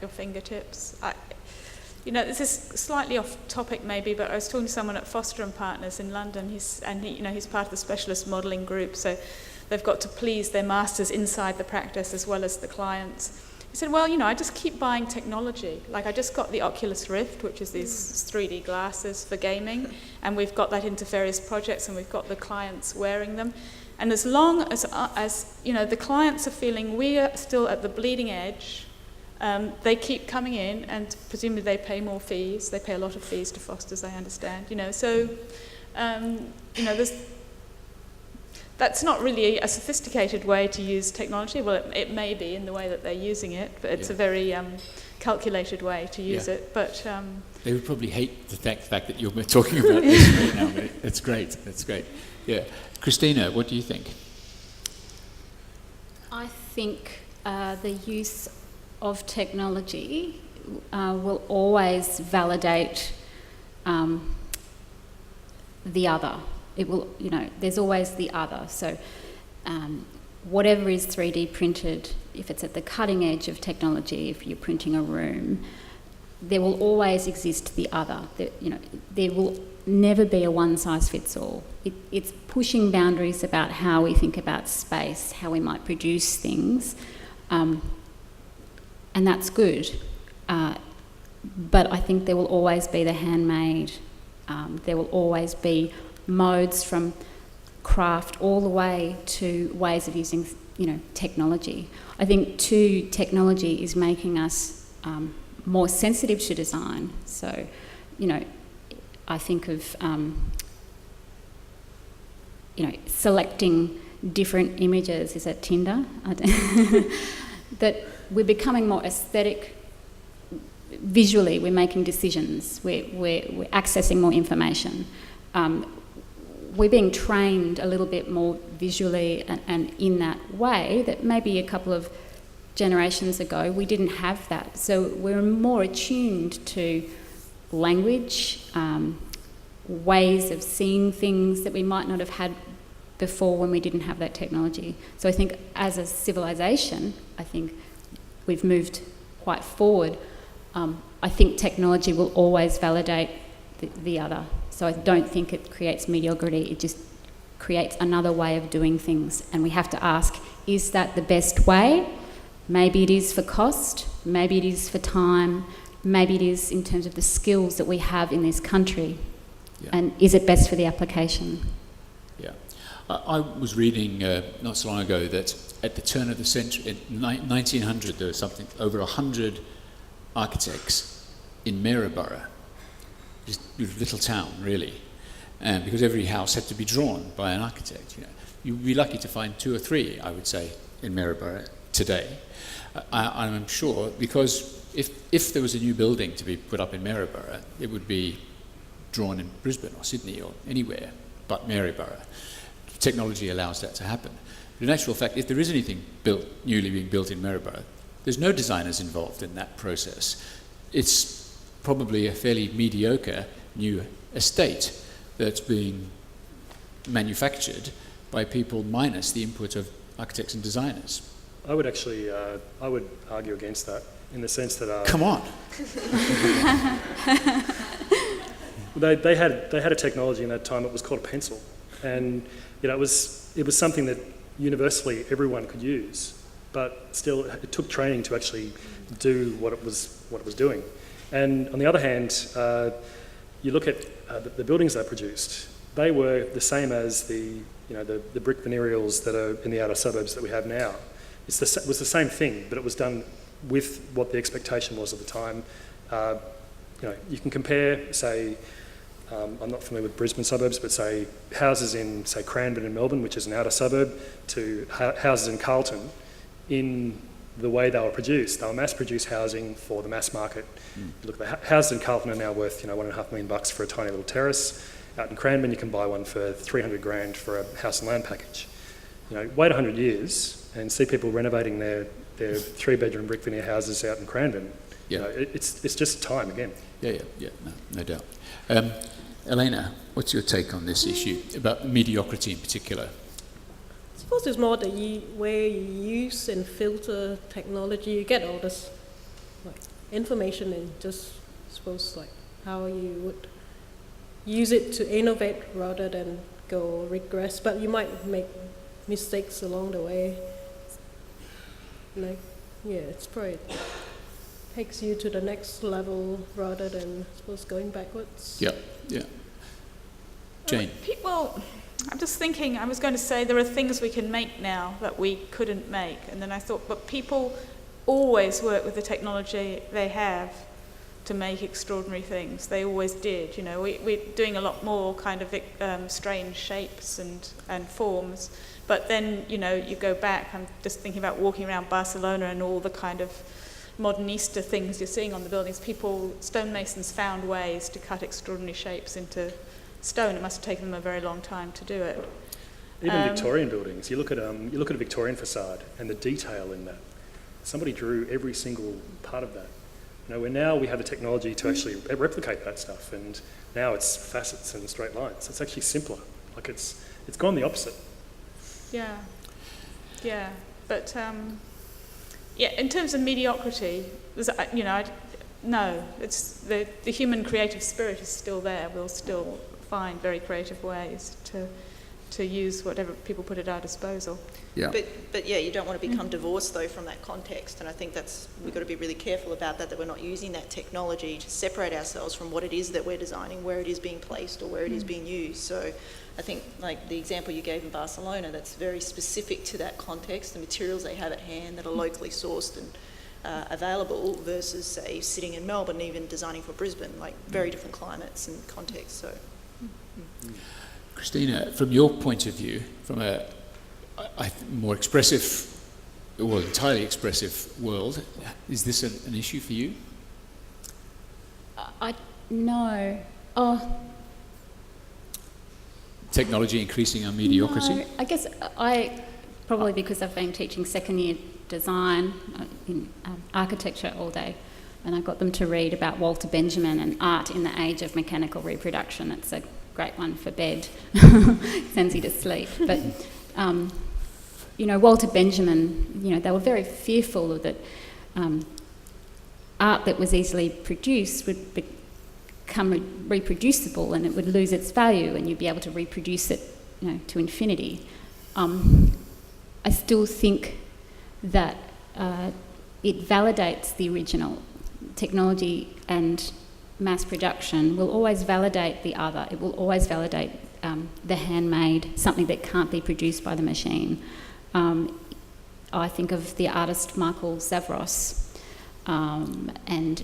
your fingertips. This is slightly off topic maybe, but I was talking to someone at Foster & Partners in London. He's part of the specialist modelling group, so they've got to please their masters inside the practice as well as the clients. He said, well, I just keep buying technology. Like, I just got the Oculus Rift, which is these 3D glasses for gaming, and we've got that into various projects, and we've got the clients wearing them. And as long as the clients are feeling we are still at the bleeding edge, they keep coming in, and presumably they pay more fees. They pay a lot of fees to Foster's, I understand. There's That's not really a sophisticated way to use technology. Well, it may be in the way that they're using it, but it's a very calculated way to use it. But they would probably hate the fact that you're talking about this right now. But it's great. That's great. Yeah, Christina, what do you think? I think the use of technology will always validate the other. It will, there's always the other. So whatever is 3D printed, if it's at the cutting edge of technology, if you're printing a room, there will always exist the other. There will never be a one-size-fits-all. It's pushing boundaries about how we think about space, how we might produce things, and that's good. But I think there will always be the handmade. There will always be modes from craft all the way to ways of using, technology. I think too, technology is making us more sensitive to design. So, I think of, selecting different images. Is that Tinder? That we're becoming more aesthetic. Visually, we're making decisions. We're accessing more information. We're being trained a little bit more visually and in that way that maybe a couple of generations ago we didn't have that. So we're more attuned to language, ways of seeing things that we might not have had before when we didn't have that technology. So I think as a civilization, I think we've moved quite forward. I think technology will always validate the other. So I don't think it creates mediocrity, it just creates another way of doing things. And we have to ask, is that the best way? Maybe it is for cost, maybe it is for time, maybe it is in terms of the skills that we have in this country. Yeah. And is it best for the application? Yeah. I was reading not so long ago that at the turn of the century, in 1900, there was something over 100 architects in Maryborough, just a little town really, because every house had to be drawn by an architect. You'd be lucky to find 2 or 3, I would say, in Maryborough today. I'm sure, because if there was a new building to be put up in Maryborough, it would be drawn in Brisbane or Sydney or anywhere but Maryborough. Technology allows that to happen. But in actual fact, if there is anything newly being built in Maryborough, there's no designers involved in that process. It's probably a fairly mediocre new estate that's being manufactured by people minus the input of architects and designers. I would actually, I would argue against that in the sense that... Come on! They had a technology in that time. It was called a pencil, and it was something that universally everyone could use, but still it took training to actually do what it was doing. And on the other hand, you look at the buildings they produced. They were the same as the brick veneerials that are in the outer suburbs that we have now. It was the same thing, but it was done with what the expectation was at the time. You can compare, say, I'm not familiar with Brisbane suburbs, but say houses in, say, Cranbourne in Melbourne, which is an outer suburb, to houses in Carlton. In the way they were produced, they were mass-produced housing for the mass market. You look at the houses in Carlton are now worth, $1.5 million for a tiny little terrace. Out in Cranbourne, you can buy one for $300,000 for a house and land package. Wait 100 years and see people renovating their 3-bedroom brick veneer houses out in Cranbourne. Yeah. It's just time again. Yeah, no doubt. Elena, what's your take on this issue about mediocrity in particular? I suppose it's more the way you use and filter technology. You get all this information and just suppose how you would use it to innovate rather than go regress. But you might make mistakes along the way. It's probably takes you to the next level rather than, I suppose, going backwards. Yeah. Jane? Well, I'm just thinking, I was going to say there are things we can make now that we couldn't make. And then I thought, but people always work with the technology they have. to make extraordinary things. They always did. You know, we're doing a lot more kind of strange shapes and forms. But then, you know, you go back, I'm just thinking about walking around Barcelona and all the kind of modernista things you're seeing on the buildings. Stonemasons found ways to cut extraordinary shapes into stone. It must have taken them a very long time to do it. Even Victorian buildings, you look at a Victorian facade and the detail in that. Somebody drew every single part of that. You know, where now we have the technology to actually replicate that stuff, and now it's facets and straight lines. It's actually simpler. Like it's gone the opposite. Yeah, but in terms of mediocrity, you know, no, it's the human creative spirit is still there. We'll still find very creative ways to use whatever people put at our disposal. Yeah. But yeah, you don't want to become divorced though from that context, and I think we've got to be really careful about that we're not using that technology to separate ourselves from what it is that we're designing, where it is being placed or where it is being used. So I think like the example you gave in Barcelona, that's very specific to that context, the materials they have at hand that are locally sourced and available versus say sitting in Melbourne, even designing for Brisbane, like very different climates and contexts. So. Christina, from your point of view, from a more expressive, or entirely expressive world, is this an issue for you? No. Technology increasing our mediocrity? No, I guess probably because I've been teaching second year design in architecture all day, and I got them to read about Walter Benjamin and art in the age of mechanical reproduction. It's a great one for bed, sends you to sleep. But, you know, Walter Benjamin, you know, they were very fearful that art that was easily produced would become reproducible and it would lose its value and you'd be able to reproduce it, you know, to infinity. I still think that it validates the original. Technology and mass production will always validate the other. It will always validate the handmade, something that can't be produced by the machine. I think of the artist Michael Zavros and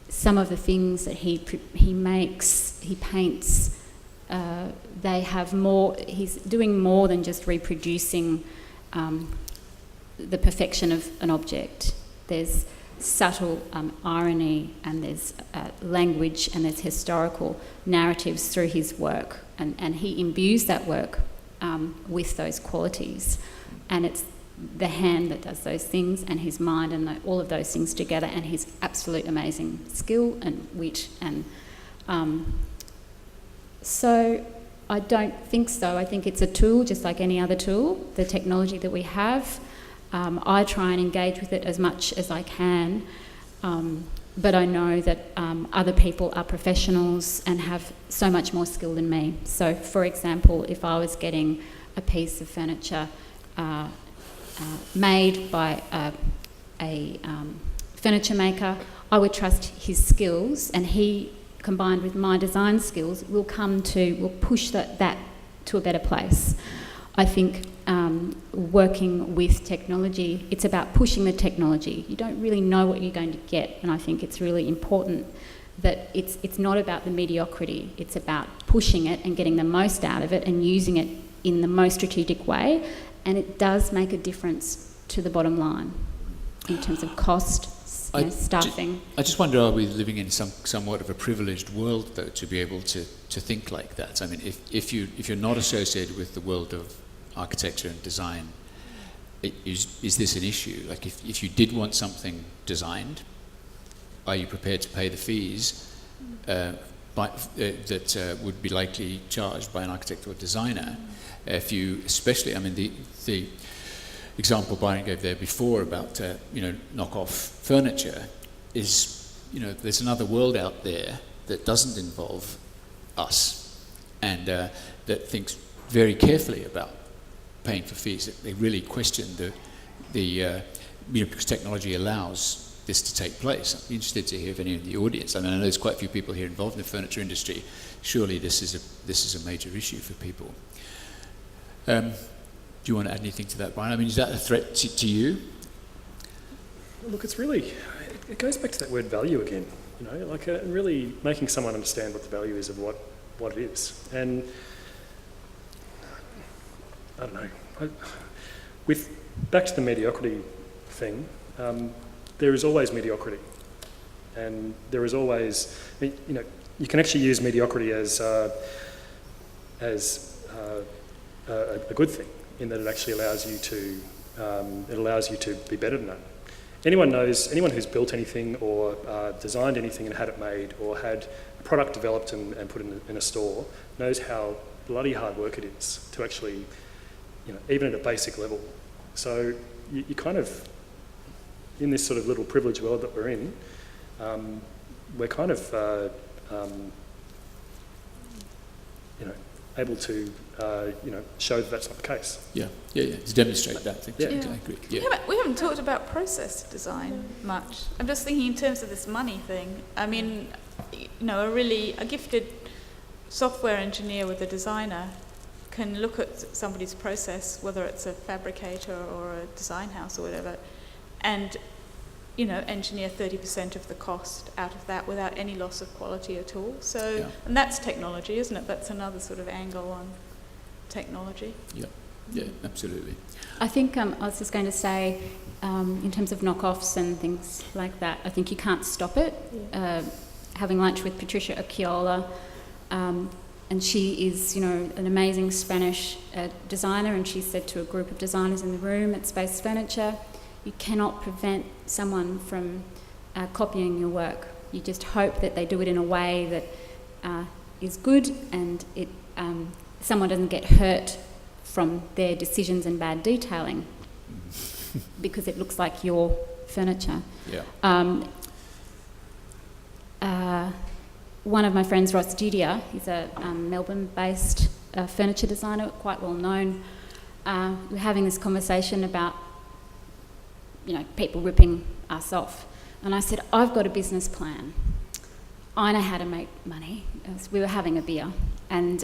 some of the things that he makes, he paints, they have more, he's doing more than just reproducing the perfection of an object. There's subtle irony and there's language and there's historical narratives through his work, and he imbues that work with those qualities, and it's the hand that does those things and his mind and all of those things together, and his absolute amazing skill and wit, and so I don't think so. I think it's a tool just like any other tool, the technology that we have. I try and engage with it as much as I can, but I know that other people are professionals and have so much more skill than me. So, for example, if I was getting a piece of furniture made by a furniture maker, I would trust his skills, and he, combined with my design skills, will push that to a better place. I think working with technology, it's about pushing the technology. You don't really know what you're going to get, and I think it's really important that it's not about the mediocrity. It's about pushing it and getting the most out of it and using it in the most strategic way, and it does make a difference to the bottom line in terms of cost, staffing. I just wonder, are we living in somewhat of a privileged world, though, to be able to think like that? I mean, if you're not associated with the world of architecture and design, is this an issue? Like, if you did want something designed, are you prepared to pay the fees that would be likely charged by an architect or designer? If you, especially, I mean, the example Byron gave there before about knock-off furniture is, there's another world out there that doesn't involve us, and that thinks very carefully about paying for fees. They really question because technology allows this to take place. I'd be interested to hear if any of the audience, I mean, I know there's quite a few people here involved in the furniture industry. Surely this is a major issue for people. Do you want to add anything to that, Brian? I mean, is that a threat to you? Look, it goes back to that word value again. really making someone understand what the value is of what it is. And I don't know, back to the mediocrity thing, there is always mediocrity. And there is always, you can actually use mediocrity as a good thing, in that it actually allows you to be better than that. Anyone who's built anything or designed anything and had it made, or had a product developed and put in a store, knows how bloody hard work it is to actually, even at a basic level. So you kind of, in this sort of little privileged world that we're in, we're kind of, able to, show that that's not the case. Yeah, to demonstrate that. I agree. Yeah. We haven't talked about process design much. I'm just thinking in terms of this money thing. I mean, a gifted software engineer with a designer can look at somebody's process, whether it's a fabricator or a design house or whatever, and engineer 30% of the cost out of that without any loss of quality at all. So, and that's technology, isn't it? That's another sort of angle on technology. Yeah, absolutely. I think I was just going to say, in terms of knockoffs and things like that, I think you can't stop it. Having lunch with Patricia Occhiola, and she is, an amazing Spanish designer, and she said to a group of designers in the room at Space Furniture, you cannot prevent someone from copying your work. You just hope that they do it in a way that is good, and someone doesn't get hurt from their decisions and bad detailing because it looks like your furniture. One of my friends, Ross Dudia, he's a Melbourne-based furniture designer, quite well known. We're having this conversation about people ripping us off. And I said, I've got a business plan. I know how to make money. We were having a beer and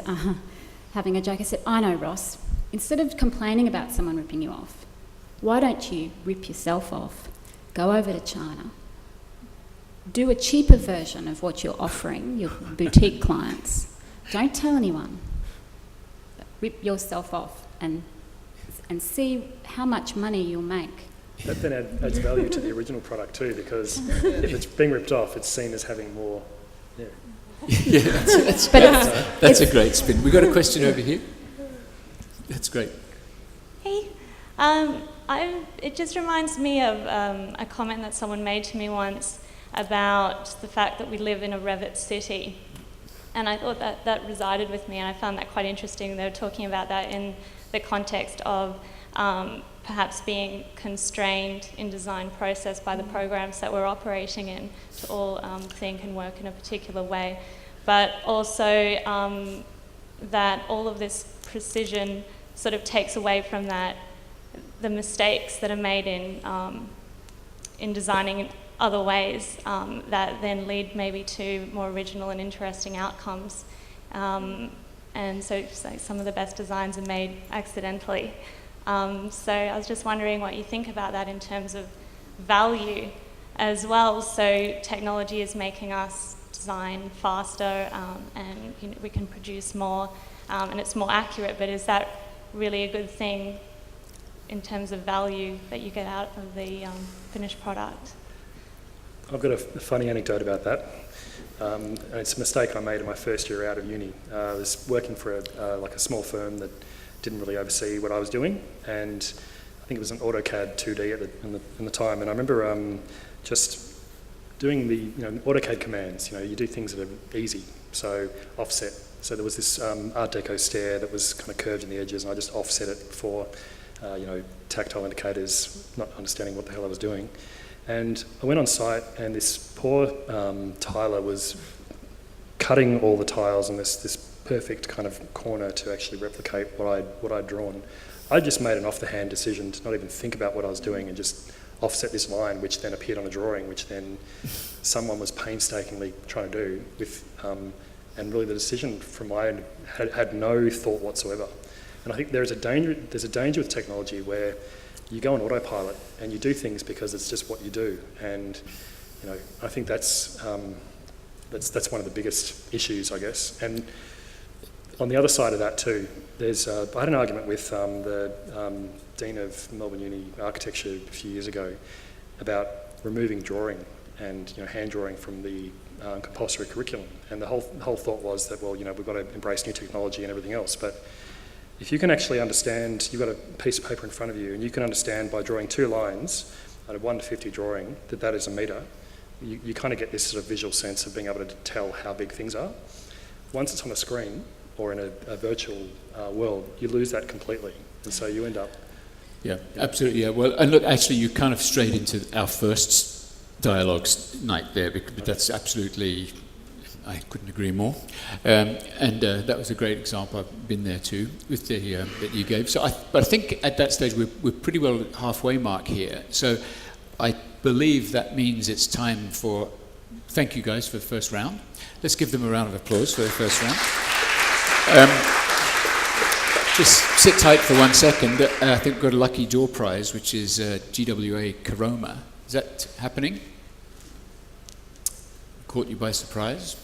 having a joke. I said, I know, Ross, instead of complaining about someone ripping you off, why don't you rip yourself off, go over to China, do a cheaper version of what you're offering your boutique clients. Don't tell anyone. Rip yourself off and see how much money you'll make. That then adds value to the original product too, because if it's being ripped off, it's seen as having more. That's a great spin. We got a question over here. That's great. Hey, it just reminds me of a comment that someone made to me once about the fact that we live in a Revit city. And I thought that resided with me, and I found that quite interesting. They were talking about that in the context of perhaps being constrained in design process by the programs that we're operating in to all think and work in a particular way. But also that all of this precision sort of takes away from that the mistakes that are made in designing in other ways that then lead maybe to more original and interesting outcomes. And so like some of the best designs are made accidentally. So I was just wondering what you think about that in terms of value as well. So technology is making us design faster and we can produce more and it's more accurate, but is that really a good thing in terms of value that you get out of the finished product? I've got a funny anecdote about that. And it's a mistake I made in my first year out of uni. I was working for a small firm that didn't really oversee what I was doing, and I think it was an AutoCAD 2D in the time. And I remember just doing the AutoCAD commands. You do things that are easy, so offset. So there was this Art Deco stair that was kind of curved in the edges, and I just offset it for tactile indicators, not understanding what the hell I was doing. And I went on site, and this poor tiler was cutting all the tiles in this perfect kind of corner to actually replicate what I'd drawn. I just made an off-the-hand decision to not even think about what I was doing and just offset this line, which then appeared on a drawing, which then someone was painstakingly trying to do with, and really the decision from my end had no thought whatsoever. And I think there's a danger with technology where you go on autopilot and you do things because it's just what you do. And I think that's one of the biggest issues, I guess. And on the other side of that too, I had an argument with the Dean of Melbourne Uni Architecture a few years ago about removing drawing and hand drawing from the compulsory curriculum. And the whole thought was that, well, we've got to embrace new technology and everything else. But if you can actually understand, you've got a piece of paper in front of you, and you can understand by drawing 2 lines at a 1 to 50 drawing that is a metre, you kind of get this sort of visual sense of being able to tell how big things are. Once it's on a screen or in a virtual world, you lose that completely. And so you end up... Yeah, absolutely, yeah. Well, and look, actually, you kind of strayed into our first dialogues night there, because that's absolutely... I couldn't agree more. And that was a great example. I've been there too, with the that you gave. But I think at that stage we're pretty well at halfway mark here. So I believe that means it's time for... Thank you guys for the first round. Let's give them a round of applause for the first round. Just sit tight for 1 second. I think we've got a lucky door prize, which is GWA Caroma. Is that happening? Caught you by surprise?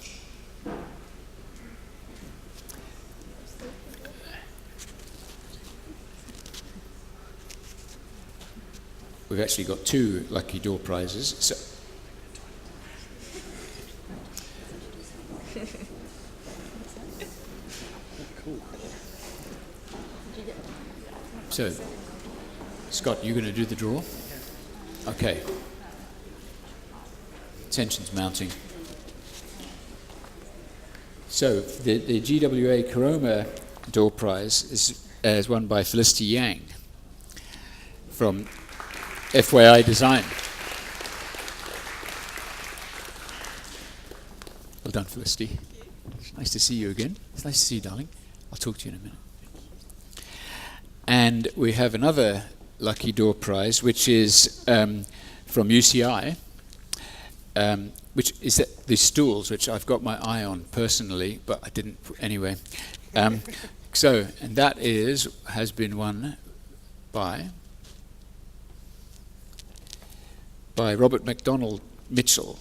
We've actually got 2 lucky door prizes. So, Scott, you going to do the draw? Okay. Tension's mounting. So, the GWA Caroma door prize is won by Felicity Yang from FYI Design. Well done, Felicity. It's nice to see you again. It's nice to see you, darling. I'll talk to you in a minute. And we have another lucky door prize, which is from UCI, which is the stools, which I've got my eye on personally, but I didn't anyway. And that has been won by Robert MacDonald Mitchell.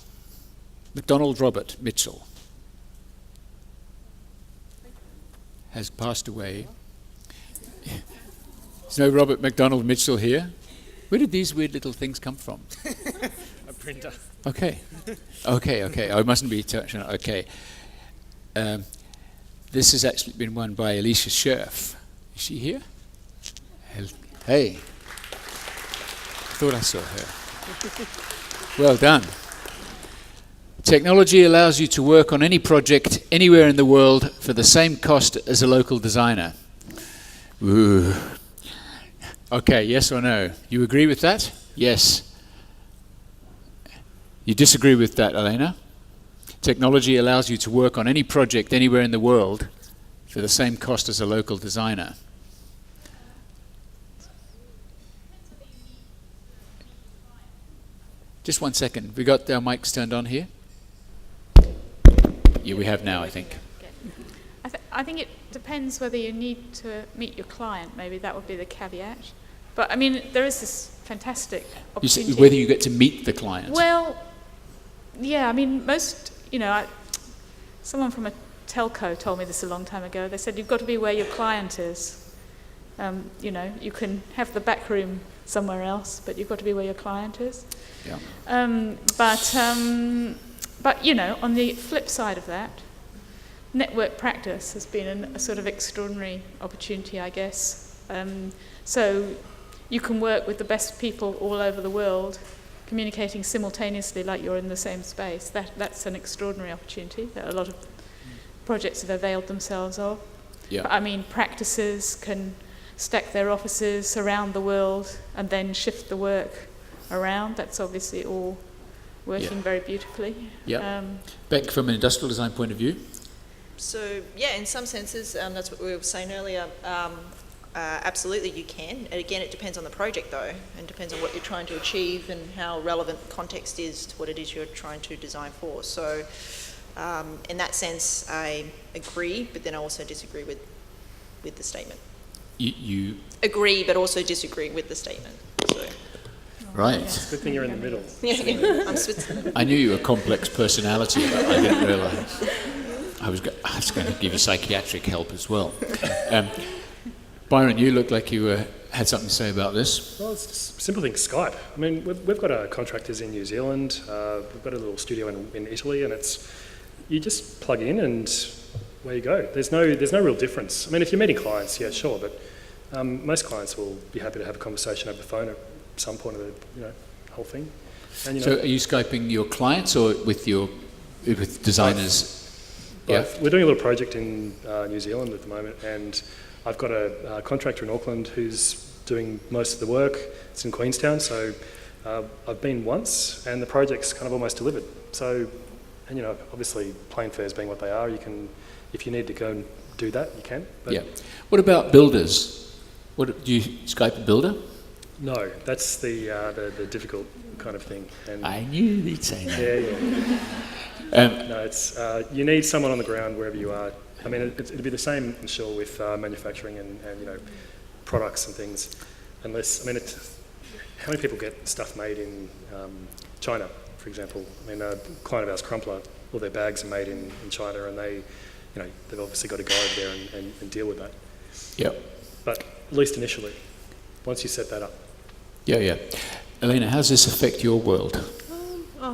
MacDonald Robert Mitchell has passed away. There's no Robert MacDonald Mitchell here. Where did these weird little things come from? A printer. Okay. I mustn't be touching it. Okay. This has actually been won by Alicia Scherf. Is she here? Hey. Thought I saw her. Well done. Technology allows you to work on any project anywhere in the world for the same cost as a local designer. Ooh. Okay, yes or no? You agree with that? Yes. You disagree with that, Elena? Technology allows you to work on any project anywhere in the world for the same cost as a local designer. Just 1 second. We got our mics turned on here? Yeah, we have now, I think. I think it depends whether you need to meet your client. Maybe that would be the caveat. But I mean, there is this fantastic opportunity. Whether you get to meet the client. Well, yeah. I mean, someone from a telco told me this a long time ago. They said you've got to be where your client is. You can have the back room somewhere else, but you've got to be where your client is. Yeah. But on the flip side of that, network practice has been a sort of extraordinary opportunity, I guess. So you can work with the best people all over the world, communicating simultaneously like you're in the same space. That's an extraordinary opportunity that a lot of projects have availed themselves of. Yeah. But, I mean, practices can stack their offices around the world and then shift the work around. That's obviously all working very beautifully. Yeah. Beck, from an industrial design point of view? So, yeah, in some senses, that's what we were saying earlier, absolutely you can. And again, it depends on the project, though, and depends on what you're trying to achieve and how relevant context is to what it is you're trying to design for. So, in that sense, I agree, but then I also disagree with the statement. You agree, but also disagree with the statement. So. Right. Good thing you're in the middle. I'm Switzerland. I knew you were a complex personality, but I didn't realise. I was going to give you psychiatric help as well. Byron, you look like you had something to say about this. Well, it's just a simple thing, Skype. I mean, we've got contractors in New Zealand, we've got a little studio in Italy, and you just plug in and where you go. There's no real difference. I mean, if you're meeting clients, yeah, sure, but most clients will be happy to have a conversation over the phone at some point of the whole thing. And, So are you Skyping your clients or with designers? Both. Yeah. We're doing a little project in New Zealand at the moment, and I've got a contractor in Auckland who's doing most of the work. It's in Queenstown, so I've been once, and the project's kind of almost delivered. So, and obviously plane fares being what they are, you can, if you need to go and do that, you can. But yeah. What about builders? Do you Skype a builder? No, that's the difficult kind of thing. And I knew you'd say that. Yeah. No, it's you need someone on the ground wherever you are. I mean, it'd be the same, I'm sure, with manufacturing and products and things. Unless, I mean, how many people get stuff made in China, for example? I mean, a client of ours, Crumpler, all their bags are made in China, and they've obviously got to go over there and deal with that. Yeah. But at least initially, once you set that up. Yeah. Elena, how does this affect your world?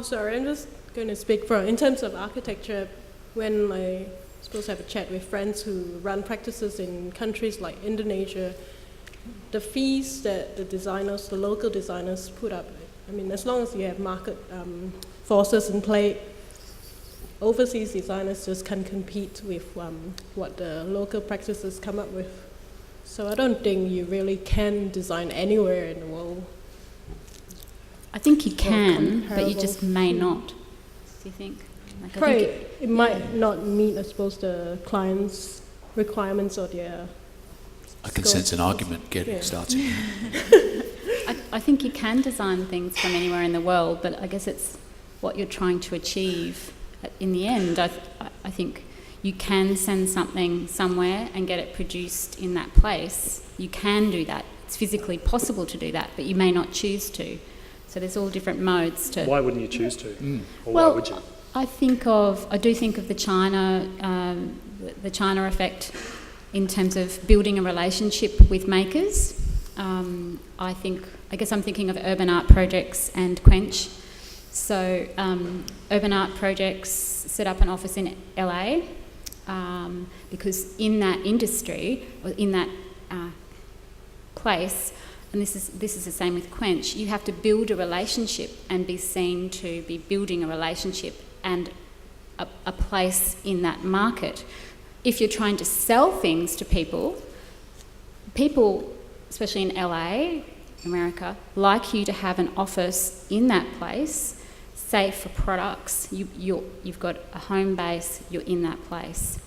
Sorry, I'm just going to speak in terms of architecture. When I supposed to have a chat with friends who run practices in countries like Indonesia, the fees that the local designers put up, I mean, as long as you have market forces in play, overseas designers just can't compete with what the local practices come up with. So I don't think you really can design anywhere in the world. I think you can, but you just may not. Do you think? Probably it might not meet, I suppose, the client's requirements or their... I can sense an argument getting started. I think you can design things from anywhere in the world, but I guess it's what you're trying to achieve in the end. I think you can send something somewhere and get it produced in that place. You can do that. It's physically possible to do that, but you may not choose to. So there's all different modes to... Why wouldn't you choose to? Or well, why would you? I do think of the China effect in terms of building a relationship with makers. I guess I'm thinking of urban art projects and Quench. So urban art projects set up an office in LA because in that industry, or in that place, and this is the same with Quench, you have to build a relationship and be seen to be building a relationship and a place in that market. If you're trying to sell things to people, especially in LA, America, like you to have an office in that place, say for products, you've got a home base, you're in that place.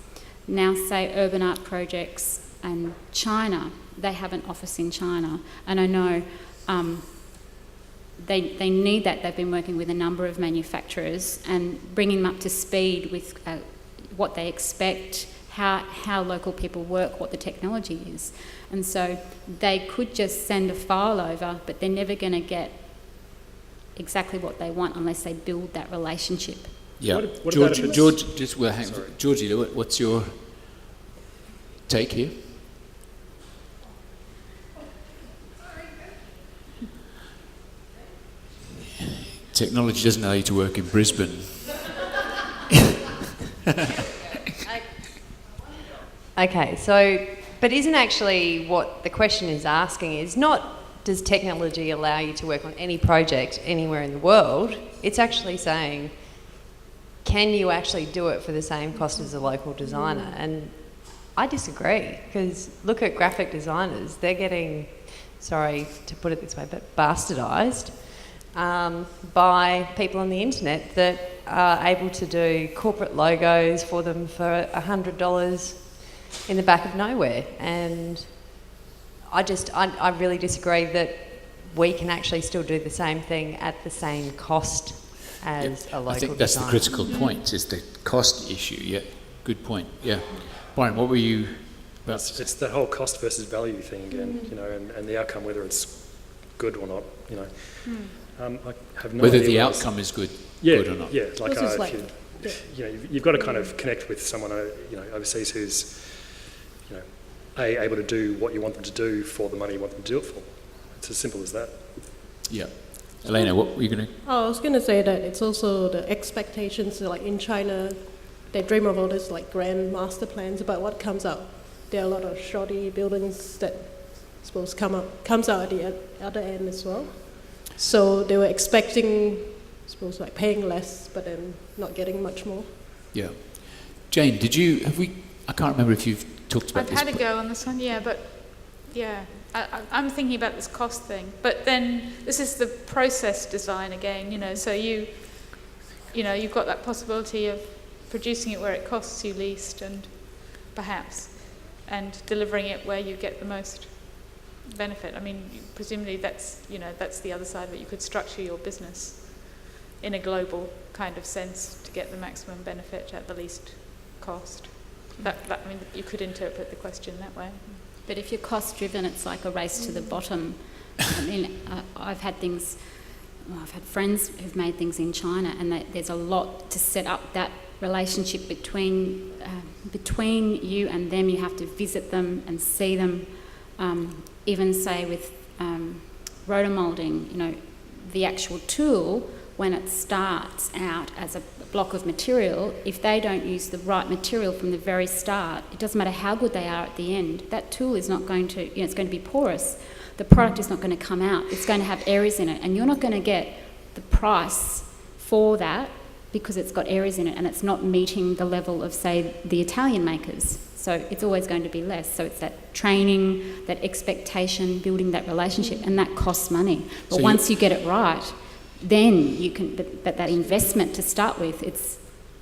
Now say urban art projects and China, they have an office in China, and I know they need that. They've been working with a number of manufacturers and bringing them up to speed with what they expect, how local people work, what the technology is. And so they could just send a file over, but they're never going to get exactly what they want unless they build that relationship. Yeah. Georgie, what's your take here? Technology doesn't allow you to work in Brisbane. Okay, so, but isn't actually what the question is asking is not, does technology allow you to work on any project anywhere in the world? It's actually saying, can you actually do it for the same cost as a local designer? And I disagree, because look at graphic designers, they're getting, sorry to put it this way, but bastardised by people on the internet that are able to do corporate logos for them for $100 in the back of nowhere. And I really disagree that we can actually still do the same thing at the same cost as a local designer. I think that's the critical point, is the cost issue. Yeah, good point. Yeah. Byron, what were you about? It's the whole cost versus value thing again, and the outcome, whether it's good or not, you know. I have no Whether idea the what outcome is good, yeah, good or not. Yeah, like, This is if like- you know, you've got to kind of connect with someone, you know, overseas who's, you know, able to do what you want them to do for the money you want them to do it for. It's as simple as that. Yeah. Elena, what were you going to... Oh, I was going to say that it's also the expectations, like in China, they dream of all this like grand master plans about what comes out. There are a lot of shoddy buildings that comes out at the other end as well. So they were expecting, I suppose, like paying less, but then not getting much more. Yeah. Jane, I can't remember if you've talked about I've this. had a go on this one, yeah, but yeah, I'm thinking about this cost thing. But then this is the process design again, you know, so you've got that possibility of producing it where it costs you least and delivering it where you get the most benefit. I mean, presumably that's the other side of it. You could structure your business in a global kind of sense to get the maximum benefit at the least cost. I mean, you could interpret the question that way. But if you're cost-driven, it's like a race to the bottom. I mean, I've had friends who've made things in China, and there's a lot to set up that relationship between you and them. You have to visit them and see them. Even say with rotomoulding, you know, the actual tool, when it starts out as a block of material, if they don't use the right material from the very start, it doesn't matter how good they are at the end, that tool is not going to, it's going to be porous. The product is not going to come out. It's going to have areas in it, and you're not going to get the price for that because it's got areas in it and it's not meeting the level of, say, the Italian makers. So it's always going to be less. So it's that training, that expectation, building that relationship, and that costs money. But So once you get it right, then you can, but that investment to start with,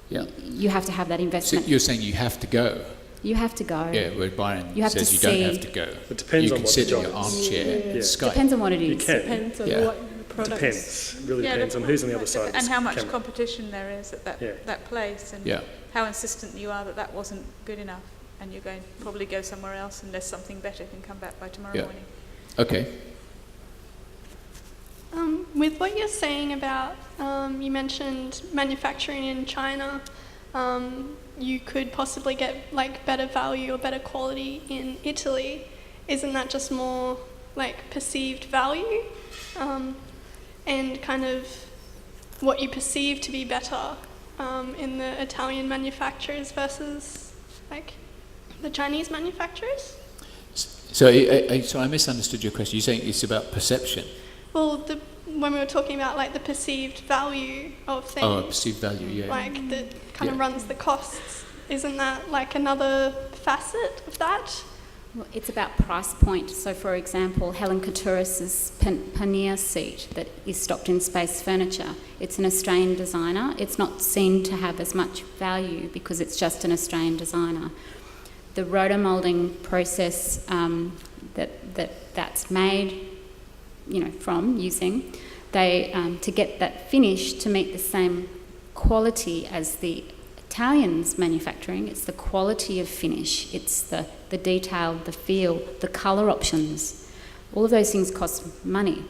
you have to have that So investment. you're saying you have to go. You have to go. Yeah, where Byron You have says to you don't see- have to go. It depends you on can what sit the in job your is. armchair and Yeah. Skype. Depends on what it You is. can. Depends on Yeah. what the product Depends. Really Yeah, depends on who's on the other side of and this how much camera. competition there is at Yeah. that place, and Yeah. how insistent you are that wasn't good enough, and you're going to probably go somewhere else unless something better can come back by tomorrow Yeah. morning. Okay. With what you're saying about, you mentioned manufacturing in China, you could possibly get like better value or better quality in Italy. Isn't that just more like perceived value, and kind of what you perceive to be better in the Italian manufacturers versus like the Chinese manufacturers? So I misunderstood your question. You're saying it's about perception. Well, when we were talking about like the perceived value of things, Oh, perceived value, yeah. like that kind of Yeah. runs the costs. Isn't that like another facet of that? Well, it's about price point. So, for example, Helen Couture's Pannier seat that is stocked in Space Furniture, it's an Australian designer. It's not seen to have as much value because it's just an Australian designer. The rotomoulding process that's made, you know, from using, they to get that finish to meet the same quality as the Italians manufacturing. It's the quality of finish, it's the detail, the feel, the colour options. All of those things cost money,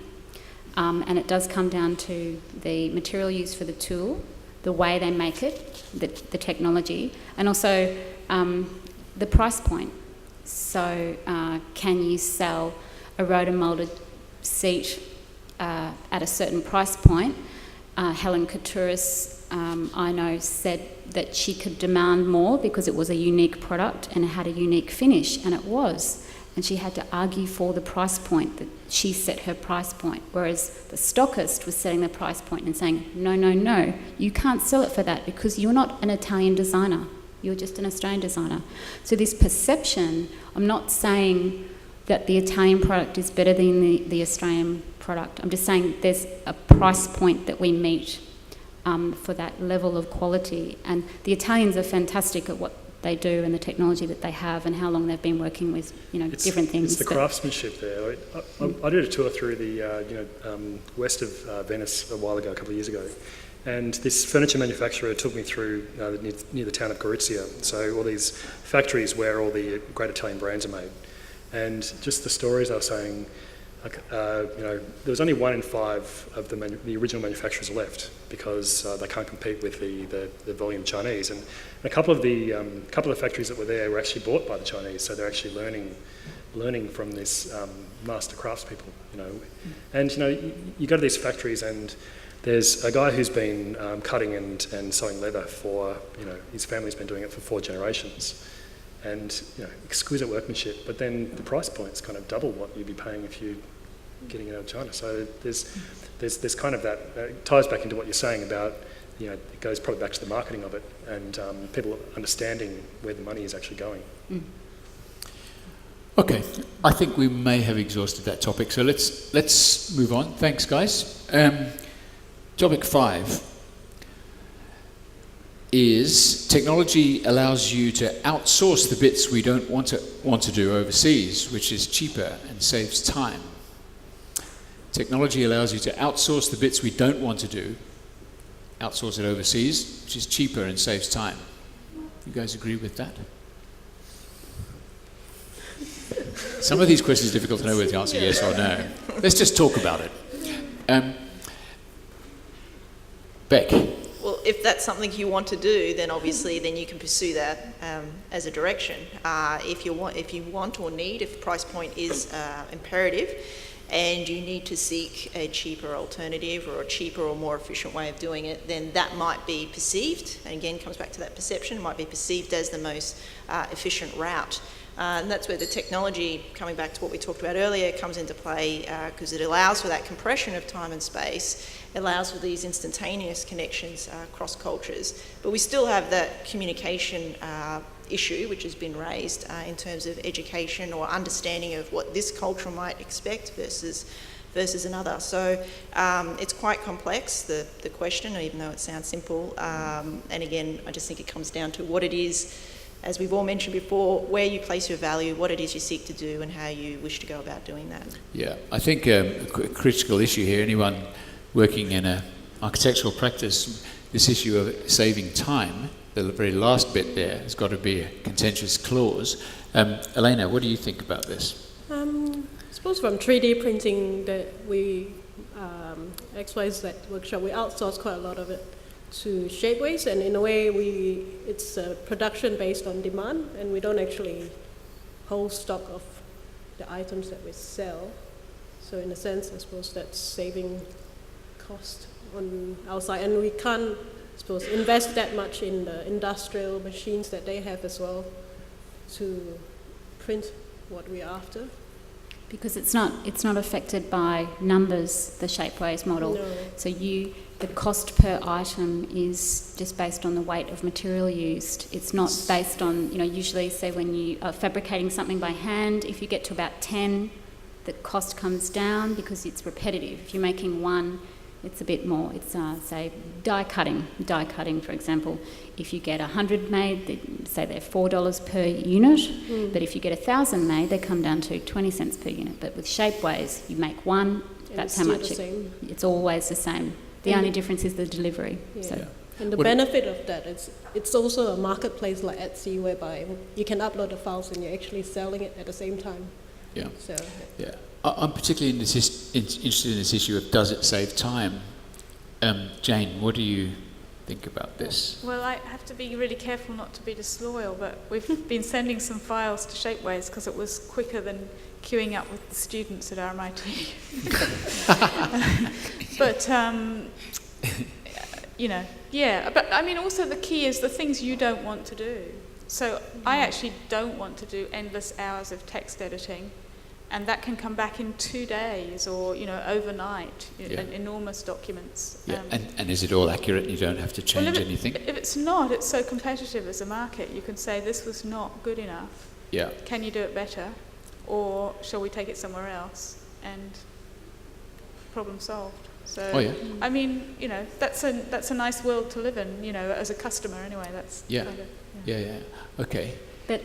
and it does come down to the material used for the tool, the way they make it, the technology, and also the price point. So can you sell a rotomoulded seat at a certain price point? Helen Couture's, I know, said that she could demand more because it was a unique product and it had a unique finish, and it was. And she had to argue for the price point, that she set her price point, whereas the stockist was setting the price point and saying, no, no, no, you can't sell it for that because you're not an Italian designer, you're just an Australian designer. So this perception, I'm not saying that the Italian product is better than the Australian product. I'm just saying there's a price point that we meet for that level of quality. And the Italians are fantastic at what they do and the technology that they have and how long they've been working with, you know, different things. It's the craftsmanship there. I did a tour through the west of Venice a while ago, a couple of years ago, and this furniture manufacturer took me through near the town of Gorizia. So all these factories where all the great Italian brands are made. And just the stories they were saying, there was only 1 in 5 of the original manufacturers left because they can't compete with the volume Chinese. And a couple of the factories that were there were actually bought by the Chinese, so they're actually learning from this master craftspeople. And you go to these factories and there's a guy who's been cutting and sewing leather for his family's been doing it for 4 generations. And exquisite workmanship, but then the price point's kind of double what you'd be paying if you're getting it out of China. So there's kind of that, it ties back into what you're saying about, it goes probably back to the marketing of it and people understanding where the money is actually going. Mm. Okay, I think we may have exhausted that topic, so let's move on. Thanks, guys. Topic 5 is technology allows you to outsource the bits we don't want to do overseas, which is cheaper and saves time. Technology allows you to outsource the bits we don't want to do, outsource it overseas, which is cheaper and saves time. You guys agree with that? Some of these questions are difficult to know whether to answer yes or no. Let's just talk about it. Beck. Well, if that's something you want to do, then obviously then you can pursue that as a direction. If you want or need, if the price point is imperative, and you need to seek a cheaper alternative or a cheaper or more efficient way of doing it, then that might be perceived, and again comes back to that perception, might be perceived as the most efficient route. And that's where the technology, coming back to what we talked about earlier, comes into play because it allows for that compression of time and space, it allows for these instantaneous connections across cultures. But we still have that communication issue which has been raised in terms of education or understanding of what this culture might expect versus another. So it's quite complex, the question, even though it sounds simple. And again, I just think it comes down to what it is, as we've all mentioned before, where you place your value, what it is you seek to do, and how you wish to go about doing that. Yeah, I think a critical issue here, anyone working in an architectural practice, this issue of saving time, the very last bit there, has got to be a contentious clause. Elena, what do you think about this? I suppose from 3D printing that we, XYZ workshop, we outsource quite a lot of it to Shapeways, and in a way it's a production based on demand, and we don't actually hold stock of the items that we sell. So in a sense, I suppose that's saving cost on our side, and we can't, I suppose, invest that much in the industrial machines that they have as well to print what we're after. Because it's not affected by numbers, the Shapeways model. No. So the cost per item is just based on the weight of material used. It's not based on, usually say when you are fabricating something by hand, if you get to about 10, the cost comes down because it's repetitive. If you're making one, it's a bit more. It's, say, die cutting, for example. If you get 100 made, say they're $4 per unit, but if you get 1,000 made, they come down to 20 cents per unit. But with Shapeways, you make one, that's how much it's always the same. The only difference is the delivery. Yeah. So. And the benefit of that is it's also a marketplace like Etsy whereby you can upload the files and you're actually selling it at the same time. Yeah. So, yeah. I'm particularly interested in this issue of does it save time? Jane, what do you think about this? Well, I have to be really careful not to be disloyal, but we've been sending some files to Shapeways because it was quicker than queuing up with the students at RMIT. But, but I mean, also the key is the things you don't want to do. So I actually don't want to do endless hours of text editing, and that can come back in 2 days or, overnight, enormous documents. Yeah, and is it all accurate? You don't have to change anything? If it's not, it's so competitive as a market. You can say this was not good enough. Yeah. Can you do it better? Or shall we take it somewhere else? And problem solved. So, I mean, that's a nice world to live in, as a customer anyway. That's kind of, yeah. Okay. But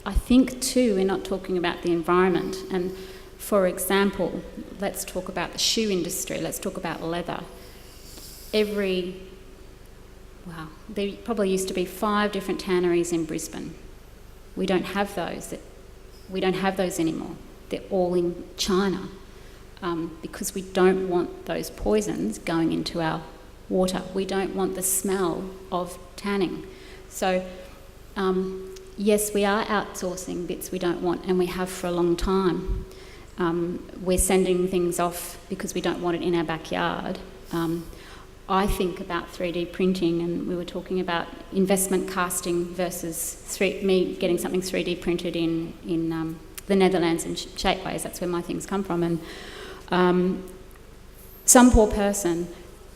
I think too, we're not talking about the environment. And for example, let's talk about the shoe industry. Let's talk about leather. There probably used to be 5 different tanneries in Brisbane. We don't have those. We don't have those anymore. They're all in China. because we don't want those poisons going into our water. We don't want the smell of tanning. So, yes, we are outsourcing bits we don't want, and we have for a long time. We're sending things off because we don't want it in our backyard. I think about 3D printing, and we were talking about investment casting versus me getting something 3D printed in the Netherlands and Shapeways. That's where my things come from. And some poor person,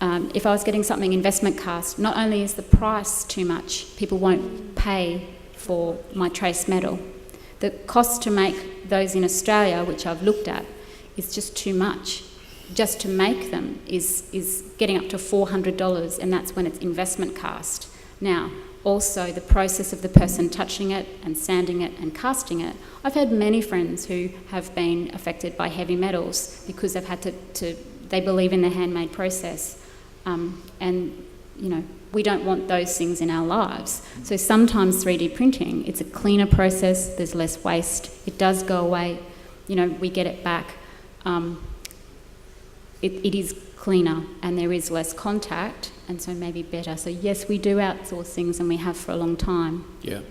if I was getting something investment cast, not only is the price too much, people won't pay for my trace metal. The cost to make those in Australia, which I've looked at, is just too much. Just to make them is getting up to $400, and that's when it's investment cast. Now, also the process of the person touching it and sanding it and casting it. I've had many friends who have been affected by heavy metals because they've had they believe in the handmade process. And, you know, we don't want those things in our lives. So sometimes 3D printing, it's a cleaner process, there's less waste, it does go away, you know, we get it back. It is cleaner and there is less contact, and so maybe better. So yes, we do outsource things, and we have for a long time. Yeah.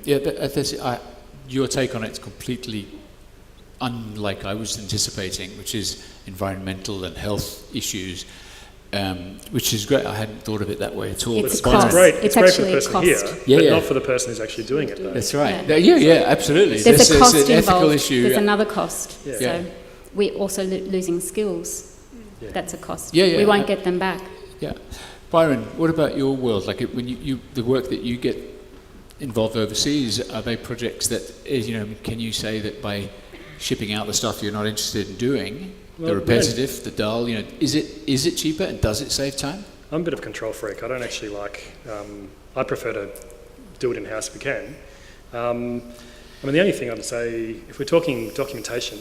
Your take on it's completely unlike I was anticipating, which is environmental and health issues, which is great. I hadn't thought of it that way at all. It's great. It's great for the person here, but yeah. not for the person who's actually doing it, though. That's right. Yeah, absolutely. There's a cost an ethical involved. issue. There's another cost. Yeah. So we're also losing skills. Yeah. That's a cost. Yeah. We won't get them back. Yeah. Byron, what about your world? Like when the work that you get involved overseas, are they projects that, you know, can you say that by shipping out the stuff you're not interested in doing, the repetitive, the dull, you know, is it cheaper and does it save time? I'm a bit of a control freak. I don't actually like, I prefer to do it in-house if we can. I mean, the only thing I'd say, if we're talking documentation,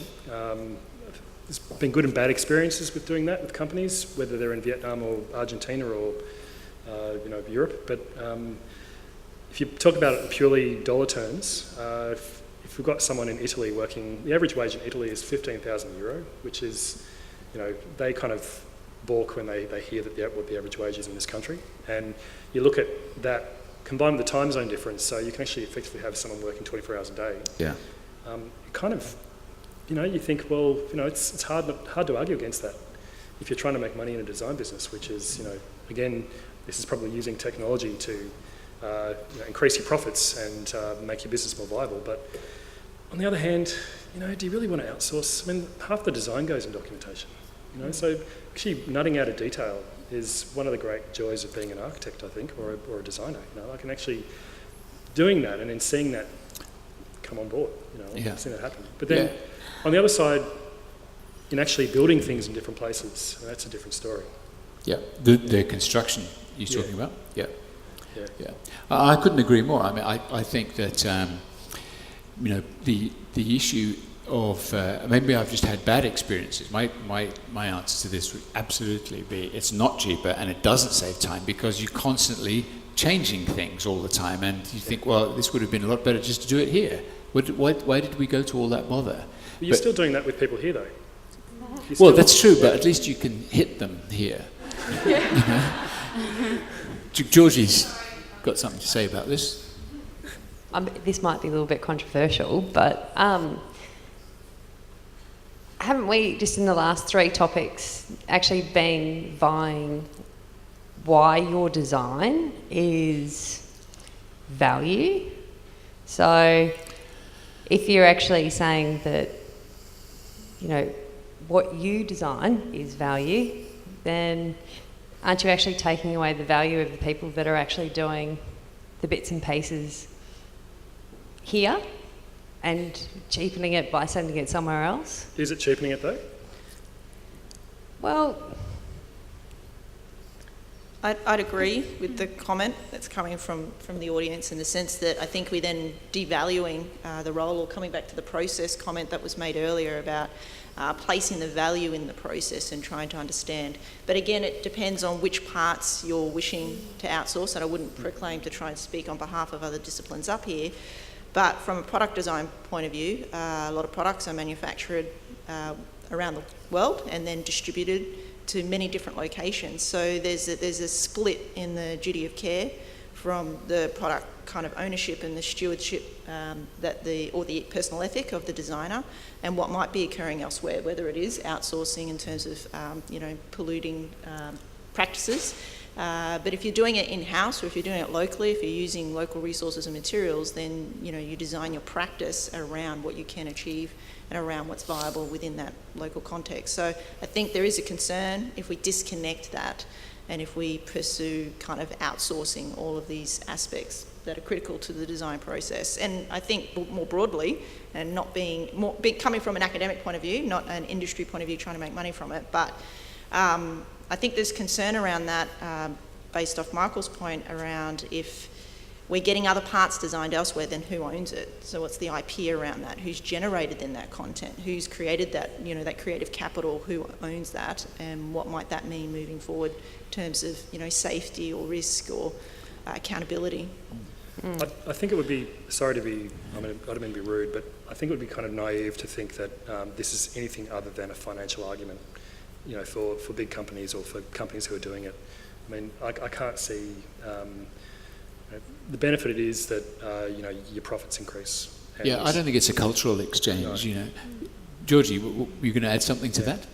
there's been good and bad experiences with doing that with companies, whether they're in Vietnam or Argentina or you know, Europe. But if you talk about it in purely dollar terms, if we've got someone in Italy working, the average wage in Italy is €15,000, which is, you know, they kind of balk when they hear that what the average wage is in this country. And you look at that combined with the time zone difference, so you can actually effectively have someone working 24 hours a day. Yeah. Kind of, you know, you think, well, you know, it's hard to argue against that if you're trying to make money in a design business, which is, you know, again, this is probably using technology to you know, increase your profits and make your business more viable. But on the other hand, you know, do you really want to outsource? I mean, half the design goes in documentation, you know, so actually nutting out a detail is one of the great joys of being an architect, I think, or a designer. You know, I can actually doing that and then seeing that come on board, you know, seeing that happen. But then on the other side, in actually building things in different places, that's a different story. Yeah, the construction you're talking about. Yeah. I couldn't agree more. I mean, I think that you know, the issue of maybe I've just had bad experiences. My answer to this would absolutely be it's not cheaper and it doesn't save time because you're constantly changing things all the time, and you think, well, this would have been a lot better just to do it here. Why did we go to all that bother? But you're still doing that with people here, though. Well, that's true, but at least you can hit them here. You know? Georgie's got something to say about this. This might be a little bit controversial, but haven't we, just in the last 3 topics, actually been vying why your design is value? So if you're actually saying that, you know, what you design is value, then aren't you actually taking away the value of the people that are actually doing the bits and pieces here and cheapening it by sending it somewhere else? Is it cheapening it, though? Well, I'd agree with the comment that's coming from the audience in the sense that I think we're then devaluing the role, or coming back to the process comment that was made earlier about placing the value in the process and trying to understand. But again, it depends on which parts you're wishing to outsource, and I wouldn't proclaim to try and speak on behalf of other disciplines up here. But from a product design point of view, a lot of products are manufactured around the world and then distributed to many different locations. So there's a split in the duty of care from the product kind of ownership and the stewardship or the personal ethic of the designer, and what might be occurring elsewhere, whether it is outsourcing in terms of polluting practices. But if you're doing it in-house, or if you're doing it locally, if you're using local resources and materials, then you design your practice around what you can achieve and around what's viable within that local context. So I think there is a concern if we disconnect that and if we pursue kind of outsourcing all of these aspects that are critical to the design process. And I think more broadly, and not coming from an academic point of view, not an industry point of view trying to make money from it, but I think there's concern around that based off Michael's point around if we're getting other parts designed elsewhere, then who owns it? So what's the IP around that? Who's generated then that content? Who's created that, that creative capital? Who owns that? And what might that mean moving forward in terms of, safety or risk or accountability? I think it would be, I don't mean to be rude, but I think it would be kind of naive to think that this is anything other than a financial argument, for big companies or for companies who are doing it. I mean, I can't see, the benefit it is that, your profits increase. Yeah, I don't think it's a cultural exchange, Georgie, were you going to add something to that?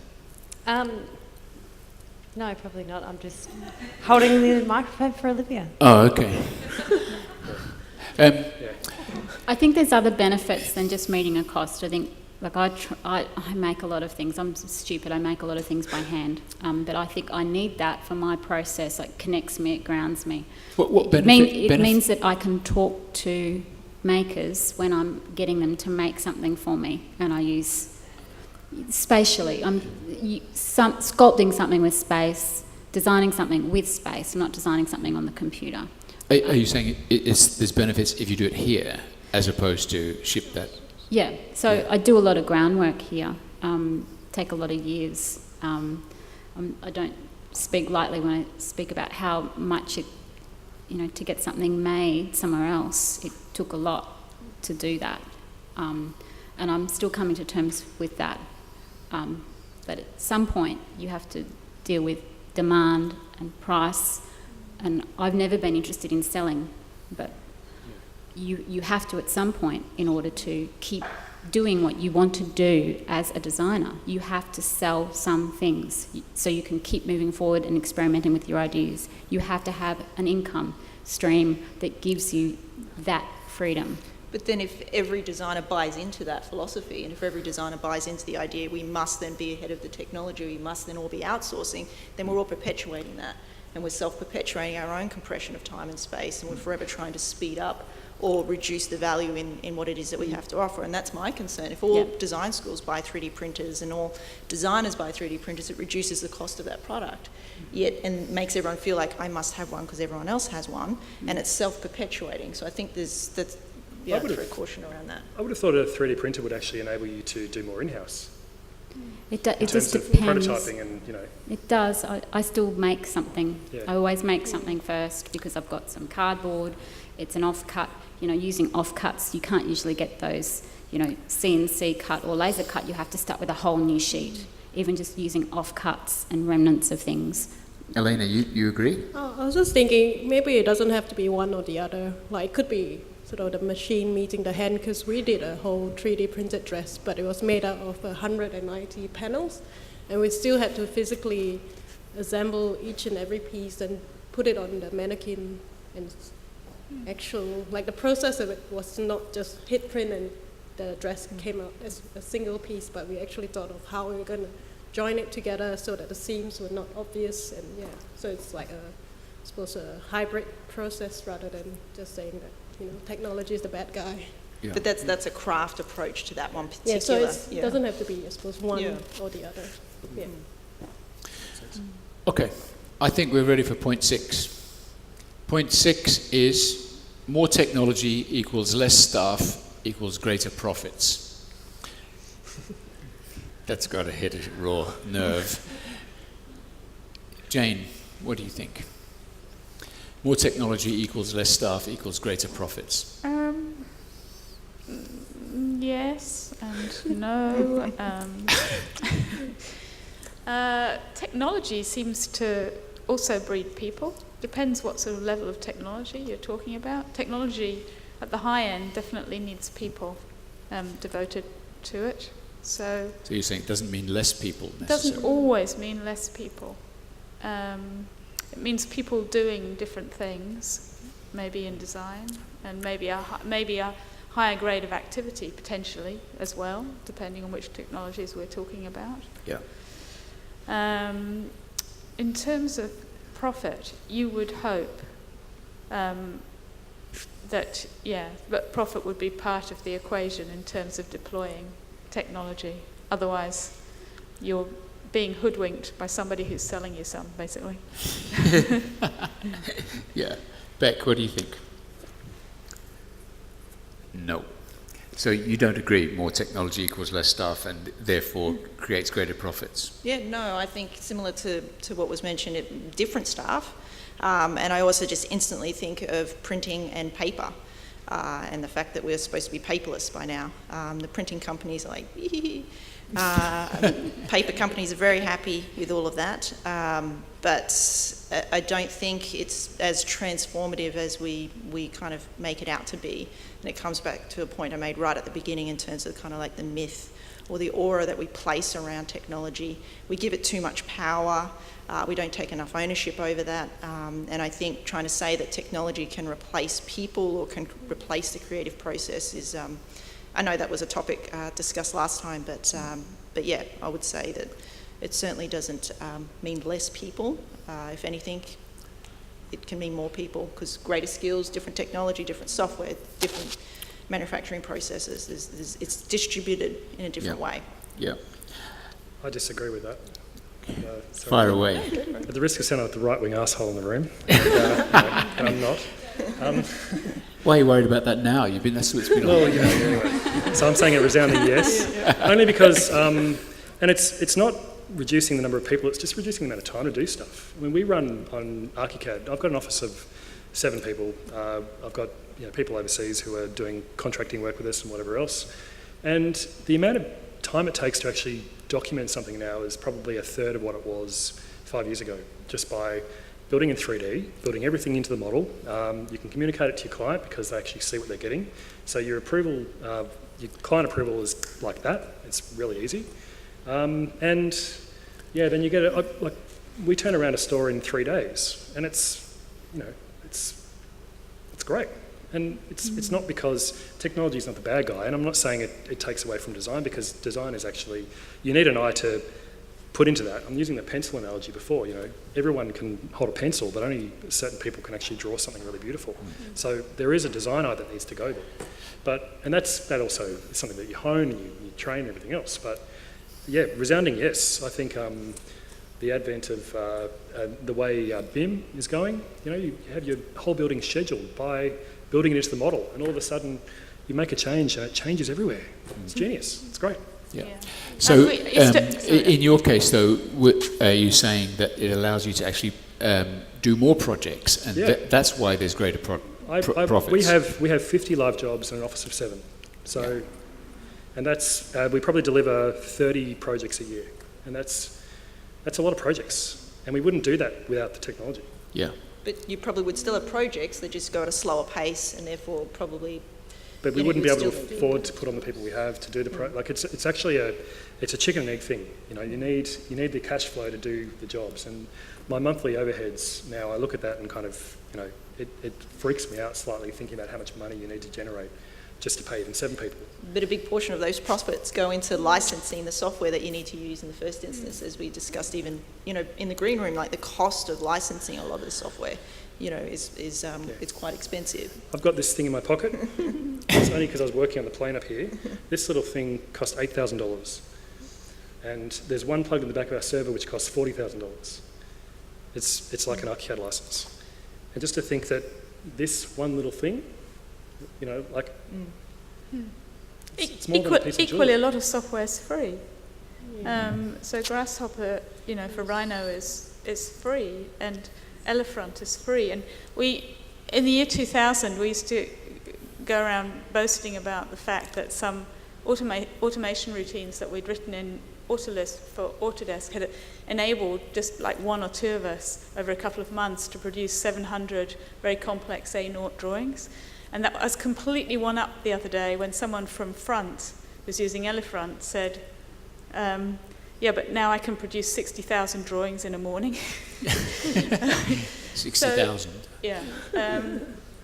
No, probably not. I'm just holding the microphone for Olivia. Oh, okay. I think there's other benefits than just meeting a cost. I think, I make a lot of things. I'm stupid. I make a lot of things by hand. But I think I need that for my process. It connects me. It grounds me. What benefit? It means that I can talk to makers when I'm getting them to make something for me, and I use spatially. I'm sculpting something with space, designing something with space. I'm not designing something on the computer. Are you saying there's benefits if you do it here as opposed to ship that? Yeah, so I do a lot of groundwork here, take a lot of years. I don't speak lightly when I speak about how much it, to get something made somewhere else, it took a lot to do that. And I'm still coming to terms with that. But at some point you have to deal with demand and price, and I've never been interested in selling, but you have to at some point in order to keep doing what you want to do as a designer. You have to sell some things so you can keep moving forward and experimenting with your ideas. You have to have an income stream that gives you that freedom. But then if every designer buys into that philosophy, and if every designer buys into the idea we must then be ahead of the technology, we must then all be outsourcing, then we're all perpetuating that. And we're self-perpetuating our own compression of time and space, and we're forever trying to speed up or reduce the value in what it is that we have to offer. And that's my concern. If all design schools buy 3D printers and all designers buy 3D printers, it reduces the cost of that product, and makes everyone feel like I must have one because everyone else has one, and it's self-perpetuating. So I think there's caution around that. I would have thought a 3D printer would actually enable you to do more in-house. It in just terms of depends. prototyping and, It does. I still make something. Yeah. I always make something first because I've got some cardboard. It's an offcut. Using offcuts, you can't usually get those, CNC cut or laser cut. You have to start with a whole new sheet. Even just using offcuts and remnants of things. Elena, you agree? I was just thinking maybe it doesn't have to be one or the other. Like it could be sort of the machine meeting the hand, because we did a whole 3D printed dress, but it was made out of 190 panels, and we still had to physically assemble each and every piece and put it on the mannequin. And the process of it was not just hit print and the dress came out as a single piece, but we actually thought of how we were going to join it together so that the seams were not obvious, and so it's like a hybrid process rather than just saying that technology is the bad guy. Yeah. But that's a craft approach to that one particular. So it doesn't have to be, I suppose, one or the other. Yeah. Okay, I think we're ready for point 6. Point 6 is more technology equals less staff equals greater profits. That's got to hit a raw nerve. Jane, what do you think? More technology equals less staff equals greater profits. Yes and no. Technology seems to also breed people. Depends what sort of level of technology you're talking about. Technology at the high end definitely needs people devoted to it. So you're saying it doesn't mean less people it necessarily? doesn't always mean less people. It means people doing different things, maybe in design, and maybe a higher grade of activity potentially as well, depending on which technologies we're talking about. Yeah. In terms of profit, you would hope that profit would be part of the equation in terms of deploying technology. Otherwise, you're being hoodwinked by somebody who's selling you some, basically. Yeah. Beck, what do you think? No. So you don't agree more technology equals less staff and therefore creates greater profits? Yeah, no, I think similar to what was mentioned, different staff. And I also just instantly think of printing and paper and the fact that we're supposed to be paperless by now. The printing companies are like, paper companies are very happy with all of that. But I don't think it's as transformative as we kind of make it out to be. And it comes back to a point I made right at the beginning in terms of kind of like the myth or the aura that we place around technology. We give it too much power. We don't take enough ownership over that. And I think trying to say that technology can replace people or can replace the creative process is, I know that was a topic discussed last time, but yeah, I would say that it certainly doesn't mean less people. If anything, it can mean more people, because greater skills, different technology, different software, different manufacturing processes, it's distributed in a different way. Yeah. I disagree with that. Fire away. At the risk of sounding like the right-wing asshole in the room, and I'm not. Why are you worried about that now? That's what it's been Well, on. anyway. So I'm saying a resounding yes, only because, and it's not reducing the number of people, it's just reducing the amount of time to do stuff. I mean, we run on ArchiCAD. I've got an office of 7 people. I've got people overseas who are doing contracting work with us and whatever else. And the amount of time it takes to actually document something now is probably a third of what it was 5 years ago, just by building in 3D, building everything into the model. You can communicate it to your client because they actually see what they're getting. So your approval, your client approval is like that. It's really easy. And yeah, then you get it, like we turn around a store in 3 days, and it's great. And it's not because technology is not the bad guy, and I'm not saying it takes away from design, because design is actually, you need an eye to put into that. I'm using the pencil analogy before, everyone can hold a pencil, but only certain people can actually draw something really beautiful. So there is a design eye that needs to go there. And that also is something that you hone and you train and everything else. But yeah, resounding yes. I think the advent of the way BIM is going, you have your whole building scheduled by building it into the model, and all of a sudden you make a change and it changes everywhere. It's genius. It's great. Yeah. So in your case, though, are you saying that it allows you to actually do more projects, and that's why there's greater profits? We have 50 live jobs in an office of 7. So, and that's we probably deliver 30 projects a year, and that's a lot of projects, and we wouldn't do that without the technology. Yeah. But you probably would still have projects that just go at a slower pace, and therefore probably. But we wouldn't be able to afford to put on the people we have to do the it's actually a chicken and egg thing. You need the cash flow to do the jobs. And my monthly overheads now, I look at that and kind of it freaks me out slightly thinking about how much money you need to generate just to pay even 7 people. But a big portion of those profits go into licensing the software that you need to use in the first instance, as we discussed even in the green room, like the cost of licensing a lot of the software. It's quite expensive. I've got this thing in my pocket. It's only because I was working on the plane up here. This little thing cost $8,000. And there's one plug in the back of our server which costs $40,000. It's like an ArchiCAD license. And just to think that this one little thing, it's more than a piece of jewelry. Equally, a lot of software is free. So Grasshopper, for Rhino is free, and Elefront is free. And in the year 2000, we used to go around boasting about the fact that some automation routines that we'd written Autolist for Autodesk had enabled just like one or two of us over a couple of months to produce 700 very complex A0 drawings. And that was completely one up the other day when someone from Front, who's using Elefront, said, yeah, but now I can produce 60,000 drawings in a morning. 60,000? Yeah.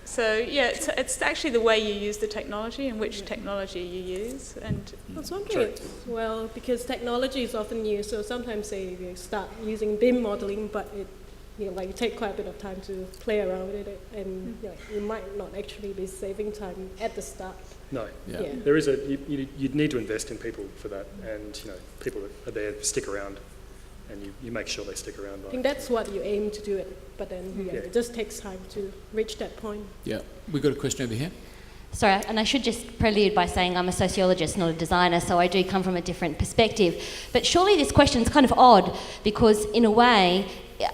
So yeah, it's actually the way you use the technology and which technology you use. And I was wondering, well, because technology is often used, so sometimes say you start using BIM modeling, but it, like you take quite a bit of time to play around with it, and you might not actually be saving time at the start. No, Yeah. there is you'd need to invest in people for that, and people that are there stick around, and you make sure they stick around. I think that's what you aim to do it, but then it just takes time to reach that point. Yeah, we've got a question over here. Sorry, and I should just prelude by saying I'm a sociologist, not a designer, so I do come from a different perspective. But surely this question's kind of odd, because in a way,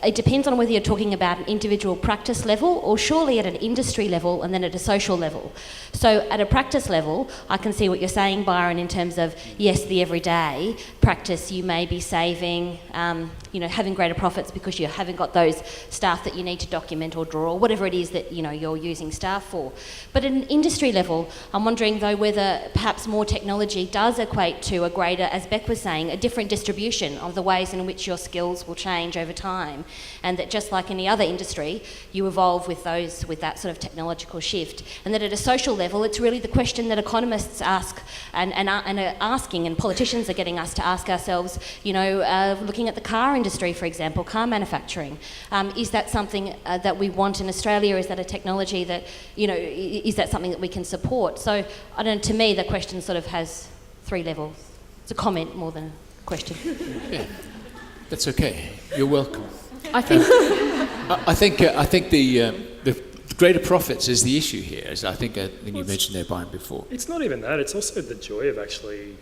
it depends on whether you're talking about an individual practice level or surely at an industry level and then at a social level. So at a practice level, I can see what you're saying, Byron, in terms of, yes, the everyday practice, you may be saving, having greater profits because you haven't got those staff that you need to document or draw or whatever it is that, you're using staff for. But at an industry level, I'm wondering, though, whether perhaps more technology does equate to a greater, as Beck was saying, a different distribution of the ways in which your skills will change over time. And that just like any other industry, you evolve with that sort of technological shift. And that at a social level, it's really the question that economists ask and are asking, and politicians are getting us to ask ourselves, looking at the car industry, for example, car manufacturing. Is that something that we want in Australia? Is that a technology that, is that something that we can support? So, I don't know, to me, the question sort of has three levels. It's a comment more than a question. Yeah, that's okay. You're welcome. I think I think the greater profits is the issue here, as I think when you mentioned there, Byron, before. It's not even that. It's also the joy of actually.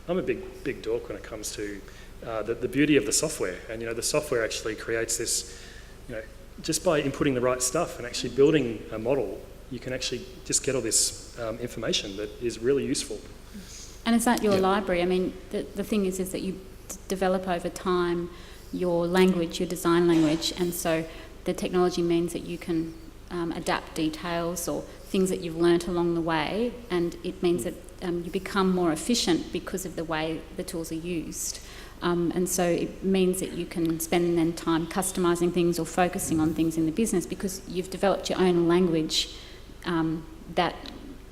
I'm a big dork when it comes to the beauty of the software, and the software actually creates this. Just by inputting the right stuff and actually building a model, you can actually just get all this information that is really useful. And is that your library? I mean, the thing is that you develop over time your language, your design language, and so the technology means that you can adapt details or things that you've learnt along the way, and it means that you become more efficient because of the way the tools are used. And so it means that you can spend then time customising things or focusing on things in the business because you've developed your own language that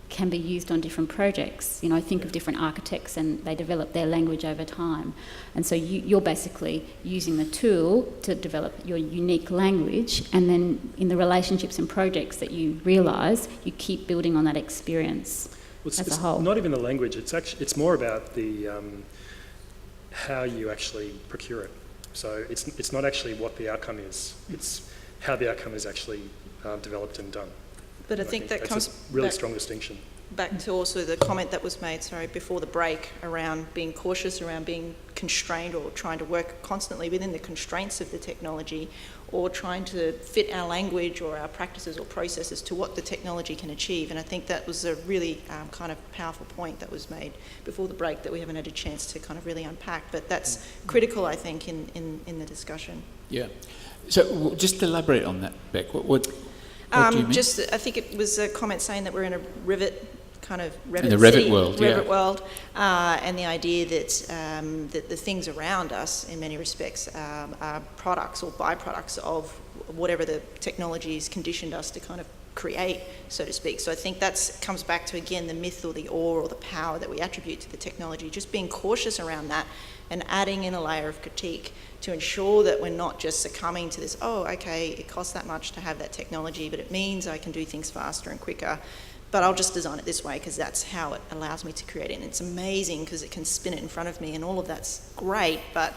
can be used on different projects. Think of different architects and they develop their language over time. And so you're basically using the tool to develop your unique language, and then in the relationships and projects that you realise, you keep building on that experience as a whole. It's not even the language, it's more about the how you actually procure it. So it's not actually what the outcome is, it's how the outcome is actually developed and done. But I think that comes a really strong distinction. Back to also the comment that was made, before the break, around being cautious, around being constrained or trying to work constantly within the constraints of the technology, or trying to fit our language or our practices or processes to what the technology can achieve. And I think that was a really kind of powerful point that was made before the break that we haven't had a chance to kind of really unpack. But that's critical, I think, in the discussion. Yeah. So just elaborate on that, Beck. What do you mean? I think it was a comment saying that we're in a Revit in the Revit world, Revit world, and the idea that that the things around us, in many respects, are products or byproducts of whatever the technology has conditioned us to kind of create, so to speak. So I think that comes back to, again, the myth or the awe or the power that we attribute to the technology, just being cautious around that and adding in a layer of critique to ensure that we're not just succumbing to this, it costs that much to have that technology, but it means I can do things faster and quicker, but I'll just design it this way because that's how it allows me to create it. And it's amazing because it can spin it in front of me, and all of that's great, but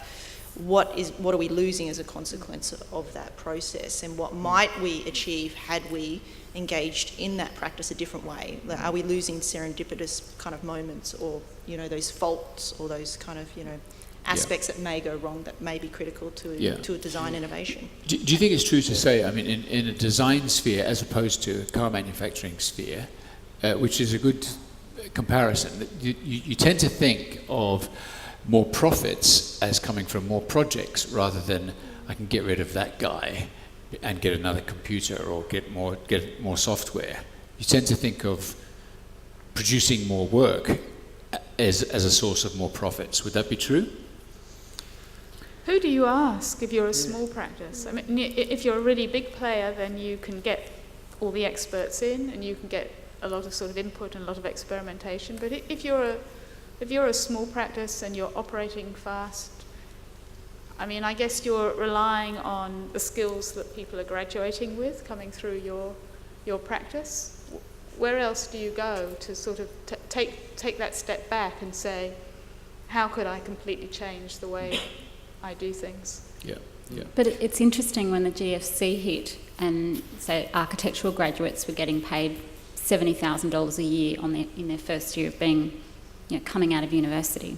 what are we losing as a consequence of that process? And what might we achieve had we engaged in that practice a different way? Are we losing serendipitous kind of moments, or those faults, or those kind of aspects that may go wrong, that may be critical to a design innovation? Do you think it's true to say, I mean, in a design sphere as opposed to a car manufacturing sphere, which is a good comparison. That you tend to think of more profits as coming from more projects rather than I can get rid of that guy and get another computer or get more software. You tend to think of producing more work as a source of more profits. Would that be true? Who do you ask if you're a small practice? I mean, if you're a really big player, then you can get all the experts in and you can get a lot of sort of input and a lot of experimentation. But if you're a small practice and you're operating fast, I mean, I guess you're relying on the skills that people are graduating with coming through your practice. Where else do you go to sort of take that step back and say, how could I completely change the way I do things? Yeah. But it's interesting when the GFC hit and, say, architectural graduates were getting paid $70,000 a year in their first year of being, coming out of university,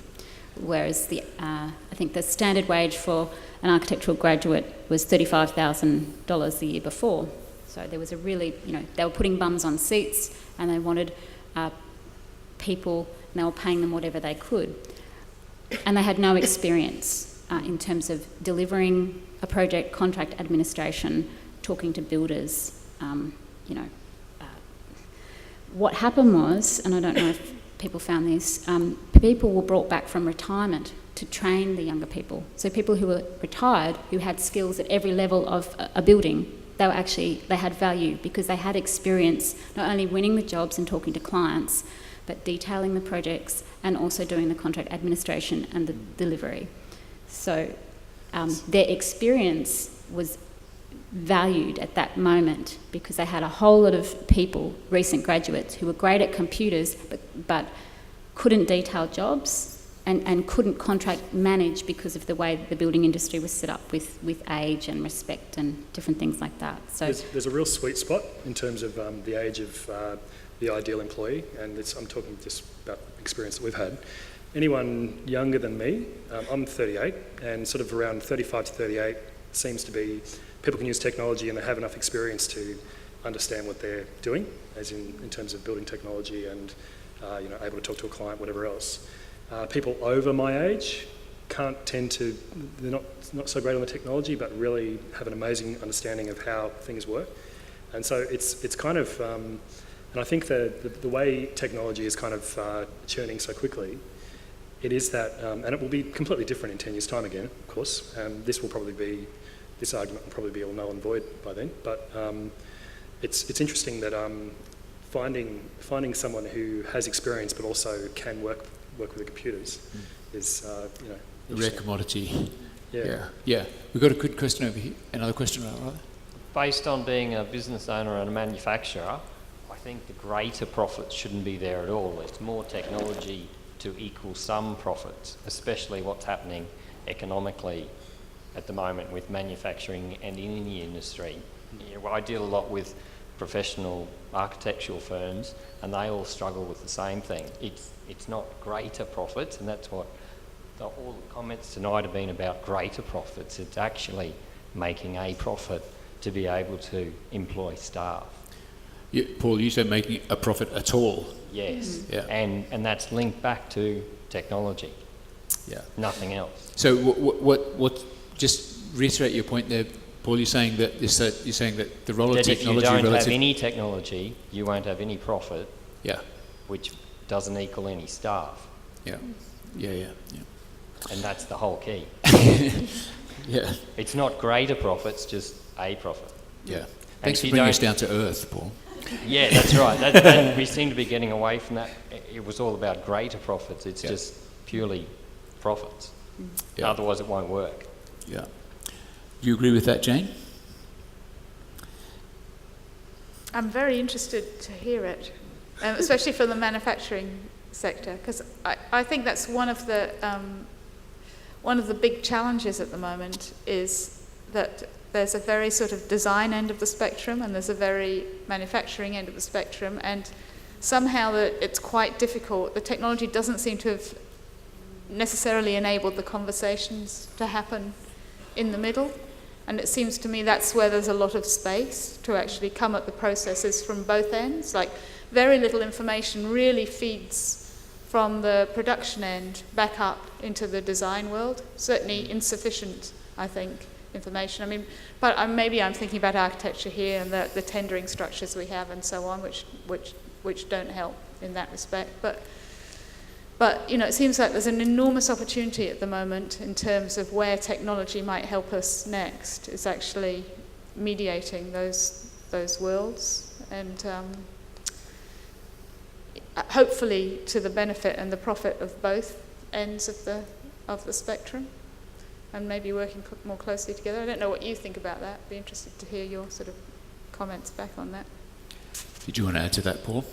whereas I think the standard wage for an architectural graduate was $35,000 the year before. So there was a really, they were putting bums on seats and they wanted people, and they were paying them whatever they could. And they had no experience in terms of delivering a project, contract administration, talking to builders. What happened was, and I don't know if people found this, people were brought back from retirement to train the younger people. So people who were retired, who had skills at every level of a building, they had value because they had experience not only winning the jobs and talking to clients, but detailing the projects and also doing the contract administration and the delivery. So their experience was valued at that moment because they had a whole lot of people, recent graduates, who were great at computers but couldn't detail jobs and couldn't contract manage because of the way the building industry was set up with age and respect and different things like that. So there's a real sweet spot in terms of the age of the ideal employee, and I'm talking just about experience that we've had. Anyone younger than me, I'm 38, and sort of around 35 to 38 seems to be people can use technology and they have enough experience to understand what they're doing, as in terms of building technology and able to talk to a client, whatever else. People over my age they're not so great on the technology, but really have an amazing understanding of how things work. And so it's kind of, and I think the way technology is kind of churning so quickly, it is that, and it will be completely different in 10 years' time again, of course. This argument will probably be all null and void by then. But it's interesting that finding someone who has experience but also can work with the computers is a rare commodity. Yeah. We've got a good question over here. Another question, rather. Based on being a business owner and a manufacturer, I think the greater profits shouldn't be there at all. It's more technology to equal some profits, especially what's happening economically at the moment with manufacturing and in the industry. I deal a lot with professional architectural firms and they all struggle with the same thing. It's not greater profits, and that's what all the comments tonight have been about, greater profits. It's actually making a profit to be able to employ staff. Yeah, Paul, you said making a profit at all. Yes, and that's linked back to technology. Yeah, nothing else. So what? Just reiterate your point there, Paul. You're saying that the role of technology. If you don't have any technology, you won't have any profit. Yeah, which doesn't equal any staff. Yeah. And that's the whole key. Yeah. It's not greater profits, just a profit. Yeah. Thanks for bringing us down to earth, Paul. Yeah, that's right. We seem to be getting away from that. It was all about greater profits. It's just purely profits. Yeah. Otherwise, it won't work. Yeah. Do you agree with that, Jane? I'm very interested to hear it, especially from the manufacturing sector, because I think that's one of the big challenges at the moment is that there's a very sort of design end of the spectrum and there's a very manufacturing end of the spectrum, and somehow it's quite difficult. The technology doesn't seem to have necessarily enabled the conversations to happen in the middle, and it seems to me that's where there's a lot of space to actually come at the processes from both ends. Like very little information really feeds from the production end back up into the design world. Certainly insufficient, I think, information. I mean, but maybe I'm thinking about architecture here and the tendering structures we have and so on, which don't help in that respect. But you know, it seems like there's an enormous opportunity at the moment in terms of where technology might help us next. It's actually mediating those worlds, and hopefully to the benefit and the profit of both ends of the spectrum, and maybe working more closely together. I don't know what you think about that. I'd be interested to hear your sort of comments back on that. Did you want to add to that, Paul?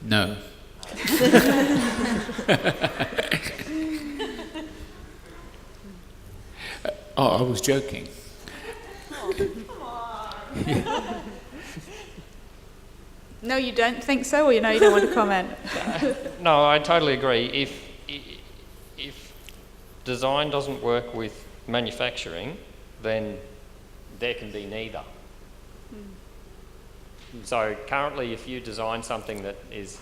No. Oh, I was joking. No, you don't think so, or you know you don't want to comment? No, I totally agree. If design doesn't work with manufacturing, then there can be neither. So currently, if you design something that is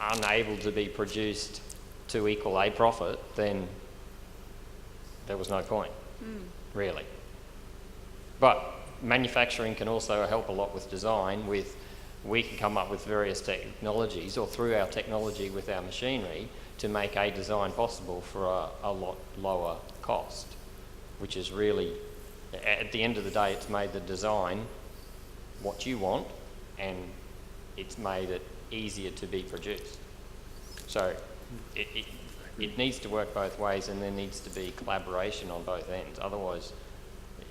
unable to be produced to equal a profit, then there was no point, really. But manufacturing can also help a lot with design. We can come up with various technologies, or through our technology with our machinery, to make a design possible for a lot lower cost, which is really, at the end of the day, it's made the design what you want, and it's made it easier to be produced. So it needs to work both ways, and there needs to be collaboration on both ends. Otherwise,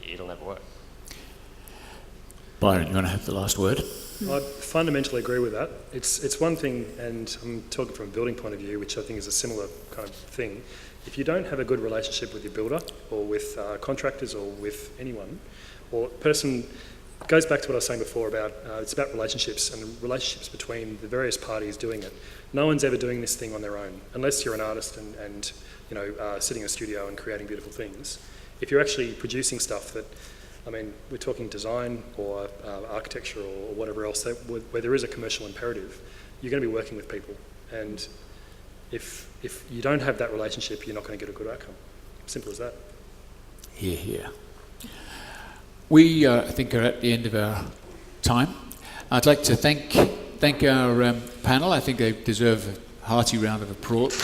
it'll never work. Byron, you want to have the last word? I fundamentally agree with that. It's one thing, and I'm talking from a building point of view, which I think is a similar kind of thing. If you don't have a good relationship with your builder, or with contractors, or with anyone, or person, it goes back to what I was saying before about it's about relationships, and relationships between the various parties doing it. No one's ever doing this thing on their own, unless you're an artist and you know, sitting in a studio and creating beautiful things. If you're actually producing stuff that, I mean, we're talking design or architecture or whatever else, where there is a commercial imperative, you're going to be working with people. And if you don't have that relationship, you're not going to get a good outcome. Simple as that. Hear, hear. We, I think, are at the end of our time. I'd like to thank our panel. I think they deserve a hearty round of applause.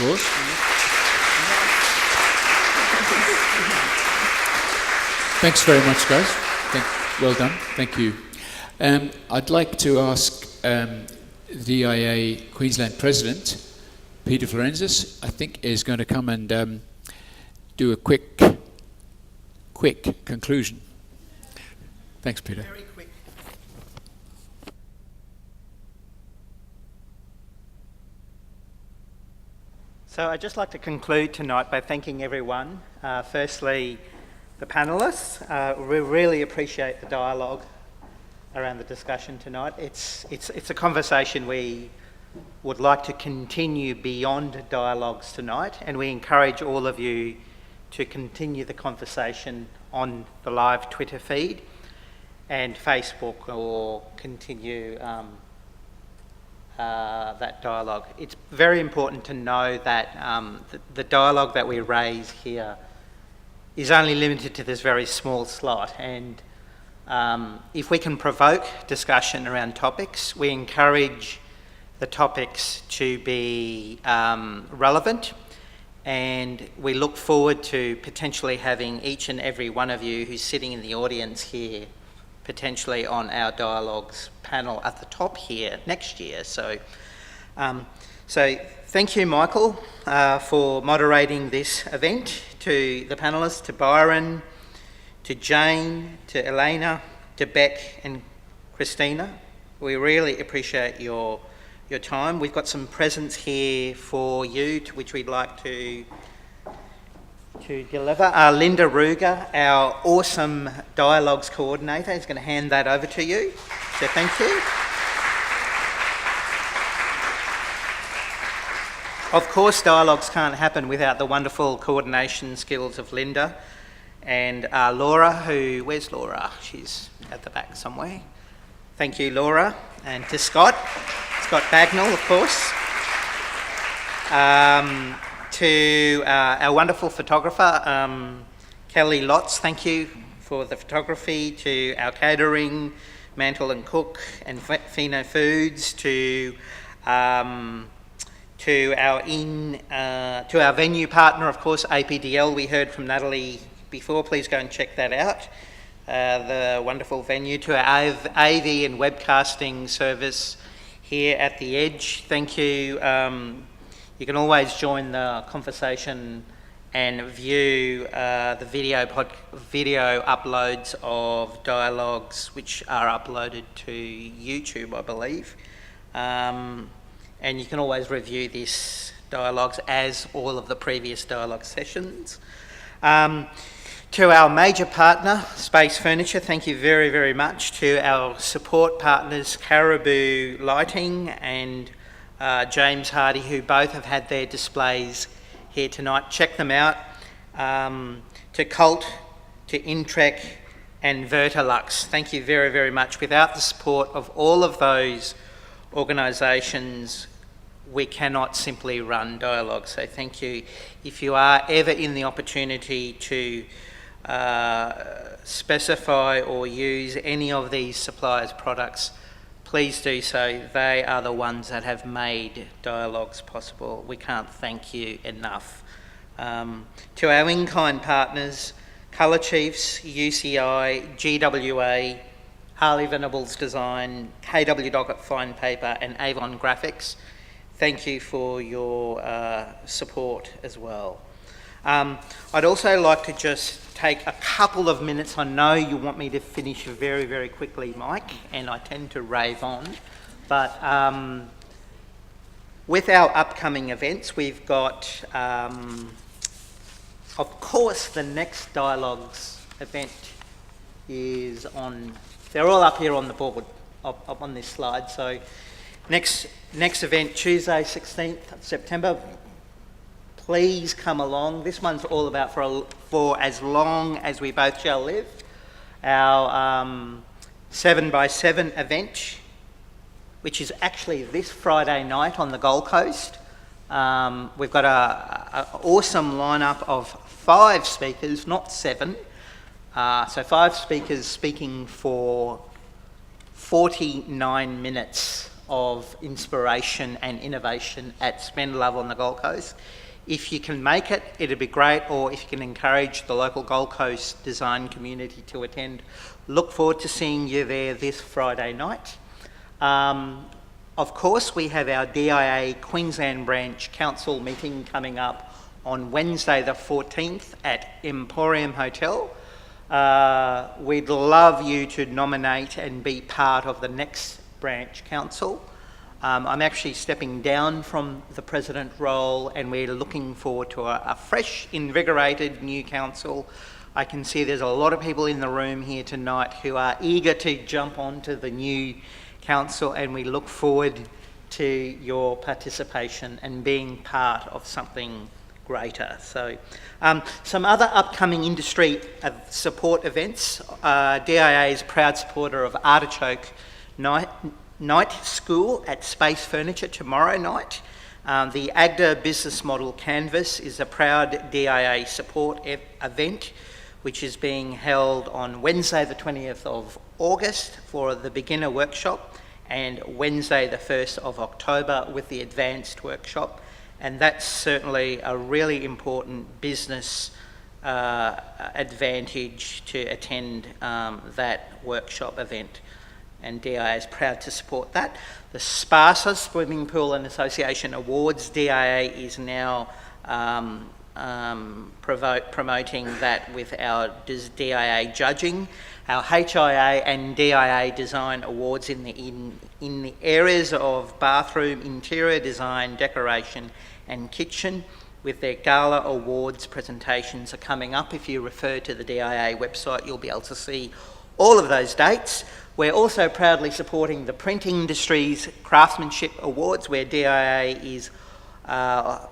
Thanks very much, guys. Well done. Thank you. I'd like to ask the DIA Queensland President, Peter Florenzis, I think is going to come and do a quick conclusion. Thanks, Peter. Very quick. So I'd just like to conclude tonight by thanking everyone. Firstly, the panellists. We really appreciate the dialogue around the discussion tonight. It's a conversation we would like to continue beyond dialogues tonight, and we encourage all of you to continue the conversation on the live Twitter feed and Facebook, or continue that dialogue. It's very important to know that the dialogue that we raise here is only limited to this very small slot, and if we can provoke discussion around topics, we encourage the topics to be relevant, and we look forward to potentially having each and every one of you who's sitting in the audience here potentially on our dialogues panel at the top here next year. So thank you, Michael, for moderating this event. To the panellists, to Byron, to Jane, to Elena, to Beck and Christina, we really appreciate your time. We've got some presents here for you, to which we'd like to deliver. Linda Ruger, our awesome dialogues coordinator, is going to hand that over to you. So thank you. Of course, dialogues can't happen without the wonderful coordination skills of Linda, And Laura, where's Laura? She's at the back somewhere. Thank you, Laura. And to Scott Bagnall, of course. To our wonderful photographer, Kelly Lotz, thank you for the photography. To our catering, Mantle and Cook and Fino Foods. To our venue partner, of course, APDL. We heard from Natalie before. Please go and check that out. The wonderful venue. To our AV and webcasting service here at the Edge. Thank you. You can always join the conversation and view the video uploads of dialogues, which are uploaded to YouTube, I believe. And you can always review this dialogues as all of the previous dialogue sessions. To our major partner, Space Furniture, thank you very, very much. To our support partners, Caribou Lighting and James Hardy, who both have had their displays here tonight. Check them out. To Cult, to Intrek and Vertilux, thank you very, very much. Without the support of all of those organisations, we cannot simply run dialogue, so thank you. If you are ever in the opportunity to specify or use any of these suppliers' products, please do so. They are the ones that have made dialogues possible. We can't thank you enough. To our in-kind partners, Colour Chiefs, UCI, GWA, Harley Venables Design, KW Docket Fine Paper and Avon Graphics, thank you for your support as well. I'd also like to just take a couple of minutes. I know you want me to finish very, very quickly, Mike, and I tend to rave on, but with our upcoming events, we've got, of course, the next Dialogues event is on, they're all up here on the board, up on this slide. So next event, Tuesday, 16th of September, please come along. This one's all about for as long as we both shall live. Our 7x7 event, which is actually this Friday night on the Gold Coast. We've got an awesome lineup of 5 speakers, not 7. So 5 speakers speaking for 49 minutes of inspiration and innovation at Spend Love on the Gold Coast. If you can make it, it'd be great, or if you can encourage the local Gold Coast design community to attend, look forward to seeing you there this Friday night. Of course, we have our DIA Queensland Branch Council meeting coming up on Wednesday the 14th at Emporium Hotel. We'd love you to nominate and be part of the next branch council. I'm actually stepping down from the president role, and we're looking forward to a fresh, invigorated new council. I can see there's a lot of people in the room here tonight who are eager to jump onto the new council, and we look forward to your participation and being part of something greater. So some other upcoming industry support events. DIA is a proud supporter of Artichoke Night School at Space Furniture tomorrow night. The AGDA Business Model Canvas is a proud DIA support event which is being held on Wednesday the 20th of August for the beginner workshop and Wednesday the 1st of October with the advanced workshop. And that's certainly a really important business advantage to attend that workshop event. And DIA is proud to support that. The SPARSA, Swimming Pool and Association Awards, DIA is now promoting that with our DIA judging. Our HIA and DIA Design Awards in the areas of bathroom, interior design, decoration and kitchen with their Gala Awards presentations are coming up. If you refer to the DIA website, you'll be able to see all of those dates. We're also proudly supporting the Print Industries Craftsmanship Awards, where DIA is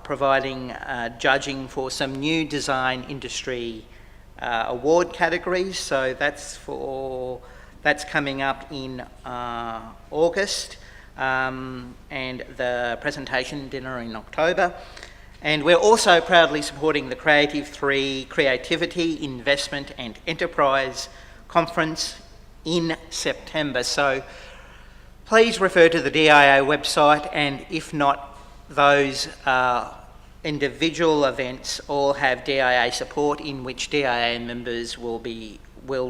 providing judging for some new design industry award categories. So that's coming up in August, and the presentation dinner in October. And we're also proudly supporting the Creative 3 Creativity, Investment and Enterprise Conference in September. So please refer to the DIA website, and if not, those individual events all have DIA support, in which DIA members will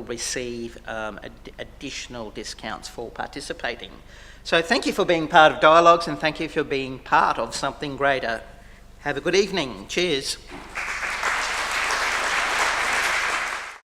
receive additional discounts for participating. So thank you for being part of Dialogues, and thank you for being part of something greater. Have a good evening. Cheers.